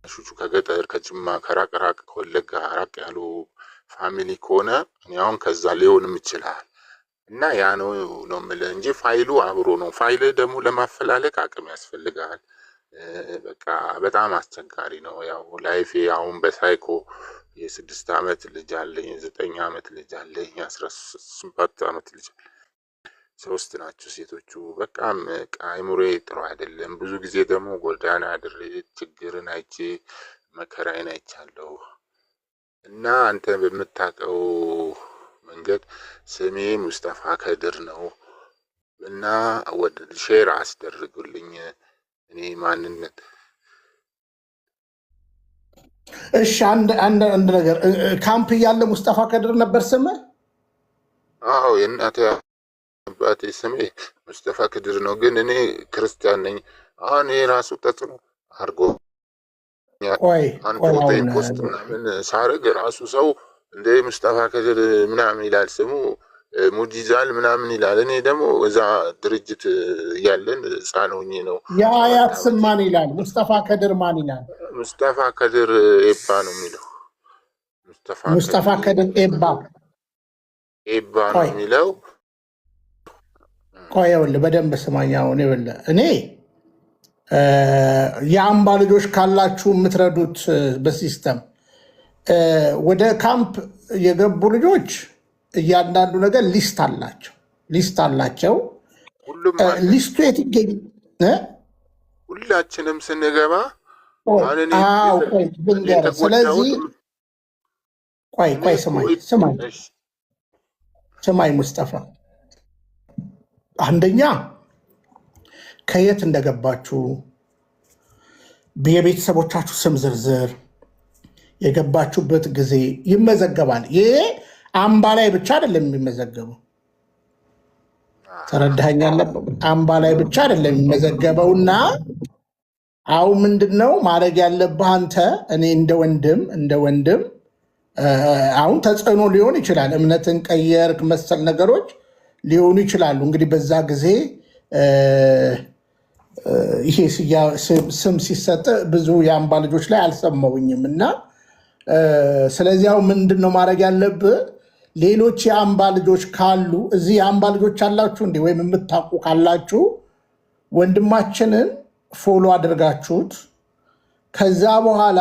ሹቹ ከገጠር ከጅማ ከራቅ ከወለጋ ራቅ ያሉ ፋሚሊ ከሆነ እኔ አሁን ከዛ ሊሆንም ይችላል እና ያ ነው የምልህ እንጂ ፋይሉ አብሮ ነው። ፋይል ደግሞ ለማፈላለግ አቅም ያስፈልጋል። በቃ በጣም አስቸጋሪ ነው። ያው ላይፌ አሁን በሳይኮ የ6 ዓመት ልጅ አለኝ፣ 9 ዓመት ልጅ አለኝ፣ 18 ዓመት ልጅ 3 ናቸው ሴቶቹ። በቃም አይምሮዬ ጥሩ አይደለም። ብዙ ጊዜ ደግሞ ጎዳና አድሬ ችግርን አይቼ መከራዬን አይቻለሁ እና አንተ በምታውቀው መንገድ ስሜ ሙስጠፋ ከድር ነው እና ወደ ሼር አስደርጉልኝ እኔ ማንነት።
እሺ አንድ ነገር ካምፕ እያለ ሙስጠፋ ከድር ነበር ስምህ?
አዎ የእናቴ አባቴ ስሜ ሙስጠፋ ከድር ነው፣ ግን እኔ ክርስቲያን ነኝ። አሁን የራሱ ተጽዕኖ አድርጎ አንድ ፎቶ ፖስት ምናምን ሳርግ ራሱ ሰው እንደ ሙስጠፋ ከድር ምናምን ይላል፣ ስሙ ሙጂዛል ምናምን ይላል። እኔ ደግሞ እዛ ድርጅት ያለን ሕፃን ሆኜ ነው።
የአያት ስም ማን ይላል? ሙስጠፋ ከድር ማን ይላል?
ሙስጠፋ ከድር ኤባ ነው የሚለው።
ሙስጠፋ ከድር ኤባ
ነው የሚለው።
ቆይ ይኸውልህ በደንብ ስማኝ። አሁን ይኸውልህ እኔ የአምባ ልጆች ካላችሁ የምትረዱት በሲስተም ወደ ካምፕ የገቡ ልጆች እያንዳንዱ ነገር ሊስት አላቸው። ሊስቱ የት ይገኝ?
ሁላችንም ስንገባ
ስለዚህ ቆይ ስማኝ ሙስጠፋ፣ አንደኛ ከየት እንደገባችሁ የቤተሰቦቻችሁ ስም ዝርዝር፣ የገባችሁበት ጊዜ ይመዘገባል። ይሄ አምባ ላይ ብቻ አይደለም የሚመዘገበው። ተረዳኸኝ? አምባ ላይ ብቻ አይደለም የሚመዘገበው። እና አሁን ምንድነው ማድረግ ያለብህ አንተ? እኔ እንደ ወንድም አሁን ተጽዕኖ ሊሆን ይችላል፣ እምነትን ቀየርክ መሰል ነገሮች ሊሆኑ ይችላሉ። እንግዲህ በዛ ጊዜ ይሄ ስም ሲሰጥ ብዙ የአምባ ልጆች ላይ አልሰማውኝም። እና ስለዚያው ምንድነው ማድረግ ያለብህ? ሌሎች የአምባ ልጆች ካሉ እዚህ የአምባ ልጆች አላችሁ እንዴ? ወይም የምታውቁ ካላችሁ ወንድማችንን ፎሎ አድርጋችሁት ከዛ በኋላ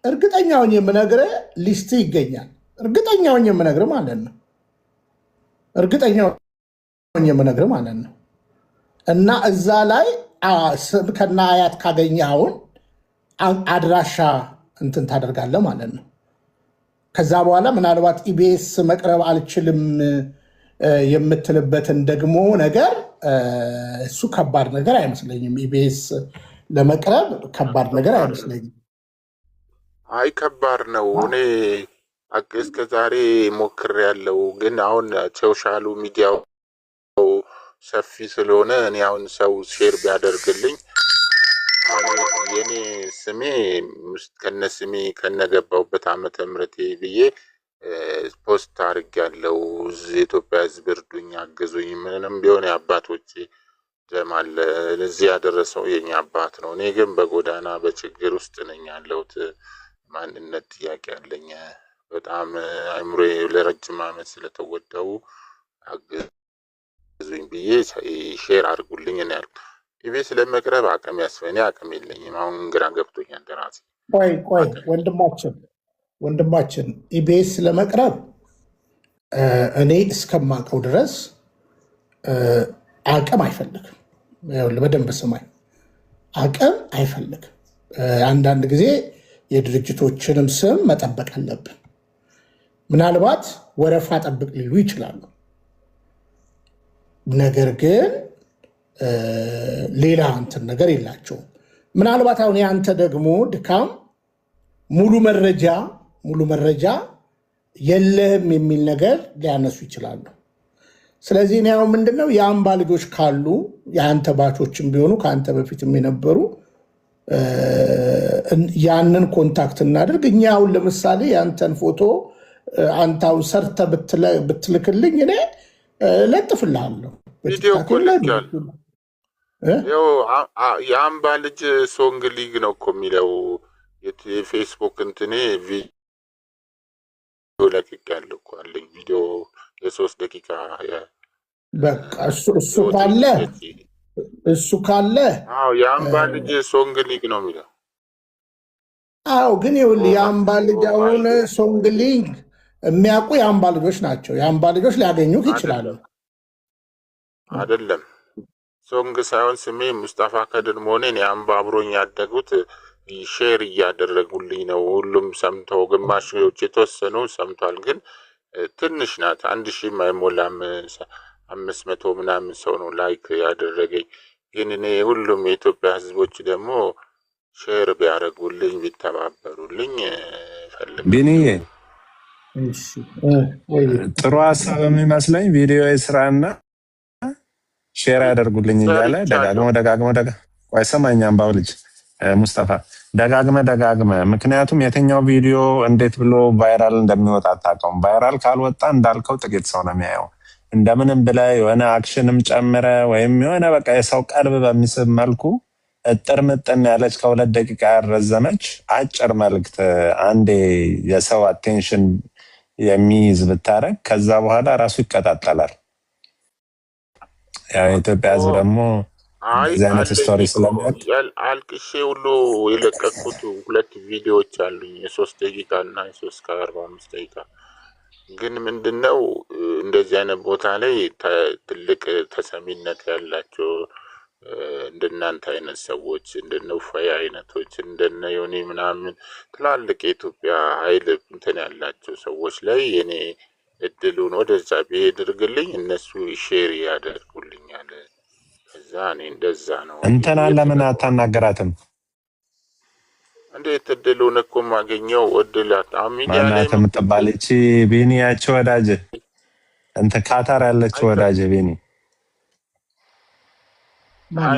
እርግጠኛውን የምነግርህ ሊስት ይገኛል። እርግጠኛውን የምነግርህ ማለት ነው። እና እዛ ላይ ስም ከና አያት ካገኘኸውን አድራሻ እንትን ታደርጋለህ ማለት ነው። ከዛ በኋላ ምናልባት ኢቢኤስ መቅረብ አልችልም የምትልበትን ደግሞ ነገር እሱ ከባድ ነገር አይመስለኝም። ኢቢኤስ ለመቅረብ ከባድ ነገር አይመስለኝም።
አይ ከባድ ነው። እኔ እስከ ዛሬ ሞክሬያለሁ፣ ግን አሁን ሶሻሉ ሚዲያው ሰፊ ስለሆነ እኔ አሁን ሰው ሼር ቢያደርግልኝ የኔ ስሜ ከነስሜ ከነገባውበት ዓመተ ምህረቴ ብዬ ፖስት አድርጌያለሁ። የኢትዮጵያ ሕዝብ እርዱኝ፣ አግዙኝ። ምንም ቢሆን የአባቶቼ ደም አለ። እዚህ ያደረሰው የኛ አባት ነው። እኔ ግን በጎዳና በችግር ውስጥ ነኝ ያለሁት። ማንነት ጥያቄ አለኝ። በጣም አይምሮዬ ለረጅም ዓመት ስለተጎዳው ዙኝ ብዬ ሼር አድርጉልኝ ነው ያልኩት። ኢቢኤስ ለመቅረብ አቅም ያስፈኔ አቅም የለኝም። አሁን ግራ ገብቶኛል ራሴ።
ቆይ ወንድማችን ኢቢኤስ ለመቅረብ እኔ እስከማውቀው ድረስ አቅም አይፈልግም። በደንብ ስማኝ፣ አቅም አይፈልግም። አንዳንድ ጊዜ የድርጅቶችንም ስም መጠበቅ አለብን። ምናልባት ወረፋ ጠብቅ ሊሉ ይችላሉ። ነገር ግን ሌላ እንትን ነገር የላቸውም። ምናልባት አሁን የአንተ ደግሞ ድካም ሙሉ መረጃ የለህም የሚል ነገር ሊያነሱ ይችላሉ። ስለዚህ እኔ ያው ምንድነው የአምባ ልጆች ካሉ የአንተ ባቾችም ቢሆኑ ከአንተ በፊትም የነበሩ ያንን ኮንታክት እናድርግ። እኛ አሁን ለምሳሌ የአንተን ፎቶ አንታውን ሰርተ ብትልክልኝ እኔ ለጥፍልሃለሁ።
ቪዲዮ የአምባ ልጅ ሶንግ ሊግ ነው እኮ የሚለው የፌስቡክ እንትኔ ቪዲዮ ለቅቄያለሁ እኮ አለኝ። ቪዲዮ የ3 ደቂቃ
በቃ እሱ ካለ
የአምባ ልጅ ሶንግ ሊግ ነው የሚለው።
ግን ይኸውልህ የአምባ ልጅ አሁን ሶንግ ሊግ የሚያውቁ የአምባ ልጆች ናቸው። የአምባ ልጆች ሊያገኙት ይችላሉ።
አይደለም ሶንግ ሳይሆን ስሜ ሙስጣፋ ከድር መሆኔን የአምባ አብሮኝ ያደጉት ሼር እያደረጉልኝ ነው። ሁሉም ሰምተው ግማሾች የተወሰኑ ሰምቷል፣ ግን ትንሽ ናት። 1000 አይሞላም። 500 ምናምን ሰው ነው ላይክ ያደረገኝ። ግን እኔ ሁሉም የኢትዮጵያ ሕዝቦች ደግሞ ሼር ቢያደርጉልኝ ቢተባበሩልኝ ፈልግ።
ቢኒዬ ጥሩ ሀሳብ የሚመስለኝ ቪዲዮ ስራና ሼር ያደርጉልኝ እያለ ደጋግመ ቆይ ሰማኝ አምባው ልጅ ሙስጠፋ ደጋግመ ምክንያቱም የትኛው ቪዲዮ እንዴት ብሎ ቫይራል እንደሚወጣ አታውቀውም። ቫይራል ካልወጣ እንዳልከው ጥቂት ሰው ነው የሚያየው። እንደምንም ብለህ የሆነ አክሽንም ጨምረ ወይም የሆነ በቃ የሰው ቀልብ በሚስብ መልኩ እጥር ምጥን ያለች ከ2 ደቂቃ ያረዘመች አጭር መልክት አንዴ የሰው አቴንሽን የሚይዝ ብታረግ ከዛ በኋላ ራሱ ይቀጣጠላል። የኢትዮጵያ ሕዝብ ደግሞ እዚህ አይነት ስቶሪ ስለሚያውቅ
አልቅሼ ሁሉ የለቀኩት 2 ቪዲዮዎች አሉኝ፣ የ3 ደቂቃ እና የ3 ከ45 ደቂቃ። ግን ምንድነው እንደዚህ አይነት ቦታ ላይ ትልቅ ተሰሚነት ያላቸው እንደናንተ አይነት ሰዎች እንደነ ውፋይ አይነቶች እንደነ ዮኒ ምናምን ትላልቅ የኢትዮጵያ ኃይል እንትን ያላቸው ሰዎች ላይ እኔ እድሉን ወደዛ ቢሄድርግልኝ እነሱ ሼር ያደርጉልኛል። ከዛ እኔ እንደዛ ነው።
እንትና ለምን አታናገራትም?
እንዴት እድሉን እኮ ማገኘው እድላት ሚዲያ ላይ
የምትባል እቺ ቤኒ ያቸው ወዳጅ እንተ ካታር ያለችው ወዳጅ ቤኒ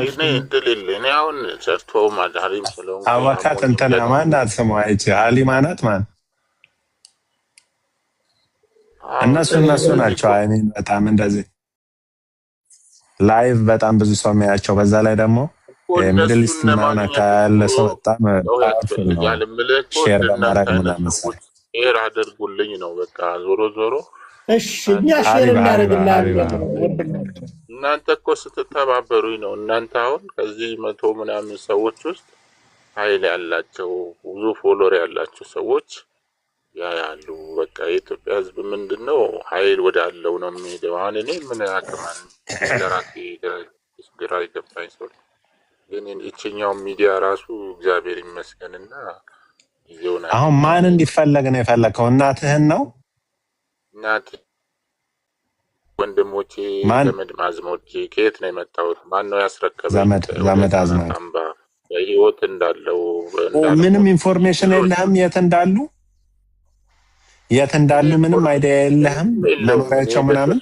እኔ እድል የለኝ። አሁን ሰርቶ ማዳሪም ስለሆንኩ
አዋካት እንትና ማናት ስሟ እቺ ሀሊማ ናት ማን እነሱ ናቸው። እኔ በጣም እንደዚህ ላይቭ በጣም ብዙ ሰው የሚያቸው በዛ ላይ ደግሞ ሚድል ኢስት ምናምን ያለ ሰው በጣም ሼር በማድረግ ምናምን
ሼር አድርጉልኝ ነው በቃ። ዞሮ
እኛ ሼር እናደርግልሃለን።
እናንተ እኮ ስትተባበሩኝ ነው። እናንተ አሁን ከዚህ 100 ምናምን ሰዎች ውስጥ ኃይል ያላቸው ብዙ ፎሎወር ያላቸው ሰዎች ያያሉ። በቃ የኢትዮጵያ ሕዝብ ምንድነው ኃይል ወዳለው ነው የሚሄደው። አሁን እኔ ምን አቅማን ለራሴ ግራ ይገባኝ ሰው ግን እቺኛው ሚዲያ ራሱ እግዚአብሔር ይመስገንና ይዘውና
አሁን ማን እንዲፈለግ ነው የፈለከው? እናትህን ነው?
እናት ወንድሞቼ ዘመድ ማዝሞቼ ከየት ነው የመጣሁት? ማን ነው ያስረከበኝ?
ዘመድ አዝማድ
በህይወት እንዳለው
ምንም ኢንፎርሜሽን የለህም? የት እንዳሉ ምንም አይዲያ የለህም? መኖሪያቸው ምናምን?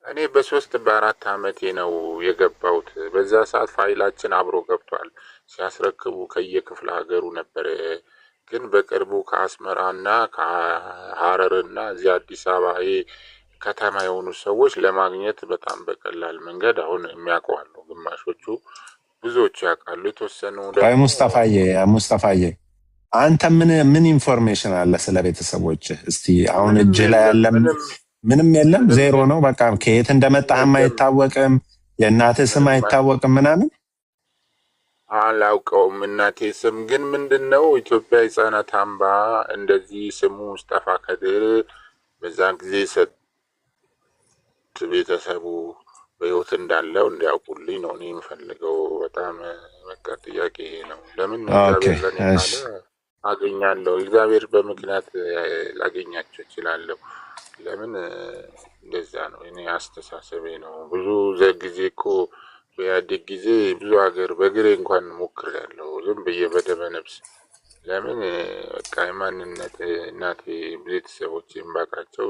እኔ በ3 በ4 ዓመቴ ነው የገባሁት። በዛ ሰዓት ፋይላችን አብሮ ገብቷል። ሲያስረክቡ ከየክፍለ ሀገሩ ነበር። ግን በቅርቡ ከአስመራና ከሐረርና እዚህ አዲስ አበባ ከተማ የሆኑ ሰዎች ለማግኘት በጣም በቀላል መንገድ አሁን የሚያውቀዋሉ። ግማሾቹ ብዙዎቹ ያውቃሉ። የተወሰኑ
ሙስጠፋዬ አንተ ምን ኢንፎርሜሽን አለ ስለ ቤተሰቦች? እስቲ አሁን እጅ ላይ ያለ ምንም የለም፣
ምንም
ዜሮ ነው። በቃ ከየት እንደመጣህም
የለም፣
አይታወቅም፣ የእናትህ ስም
ምንም
አይታወቅም ምናምን።
አላውቀውም። እናቴ ስም ግን ምንድነው ኢትዮጵያ ሕፃናት አምባ እንደዚህ ስሙ ሙስጠፋ ከድር በዛን ጊዜ ሰጥ ቤተሰቡ በህይወት እንዳለው እንዲያውቁልኝ ነው እኔ የምፈልገው። በጣም በቃ ጥያቄ ይሄ ነው። ለምን
ኦኬ
እግዚአብሔር ለኔ
እሺ
ካለ አገኛለሁ። እግዚአብሔር በምክንያት ላገኛቸው እችላለሁ። ለምን እንደዛ ነው እኔ አስተሳሰቤ ነው። ብዙ ጊዜ እኮ በኢህአዴግ ጊዜ ብዙ ሀገር በእግሬ እንኳን ሞክሬያለሁ፣ ዝም ብዬ በደመ ነፍስ። ለምን በቃ የማንነት እናቴ ቤተሰቦቼን ባውቃቸው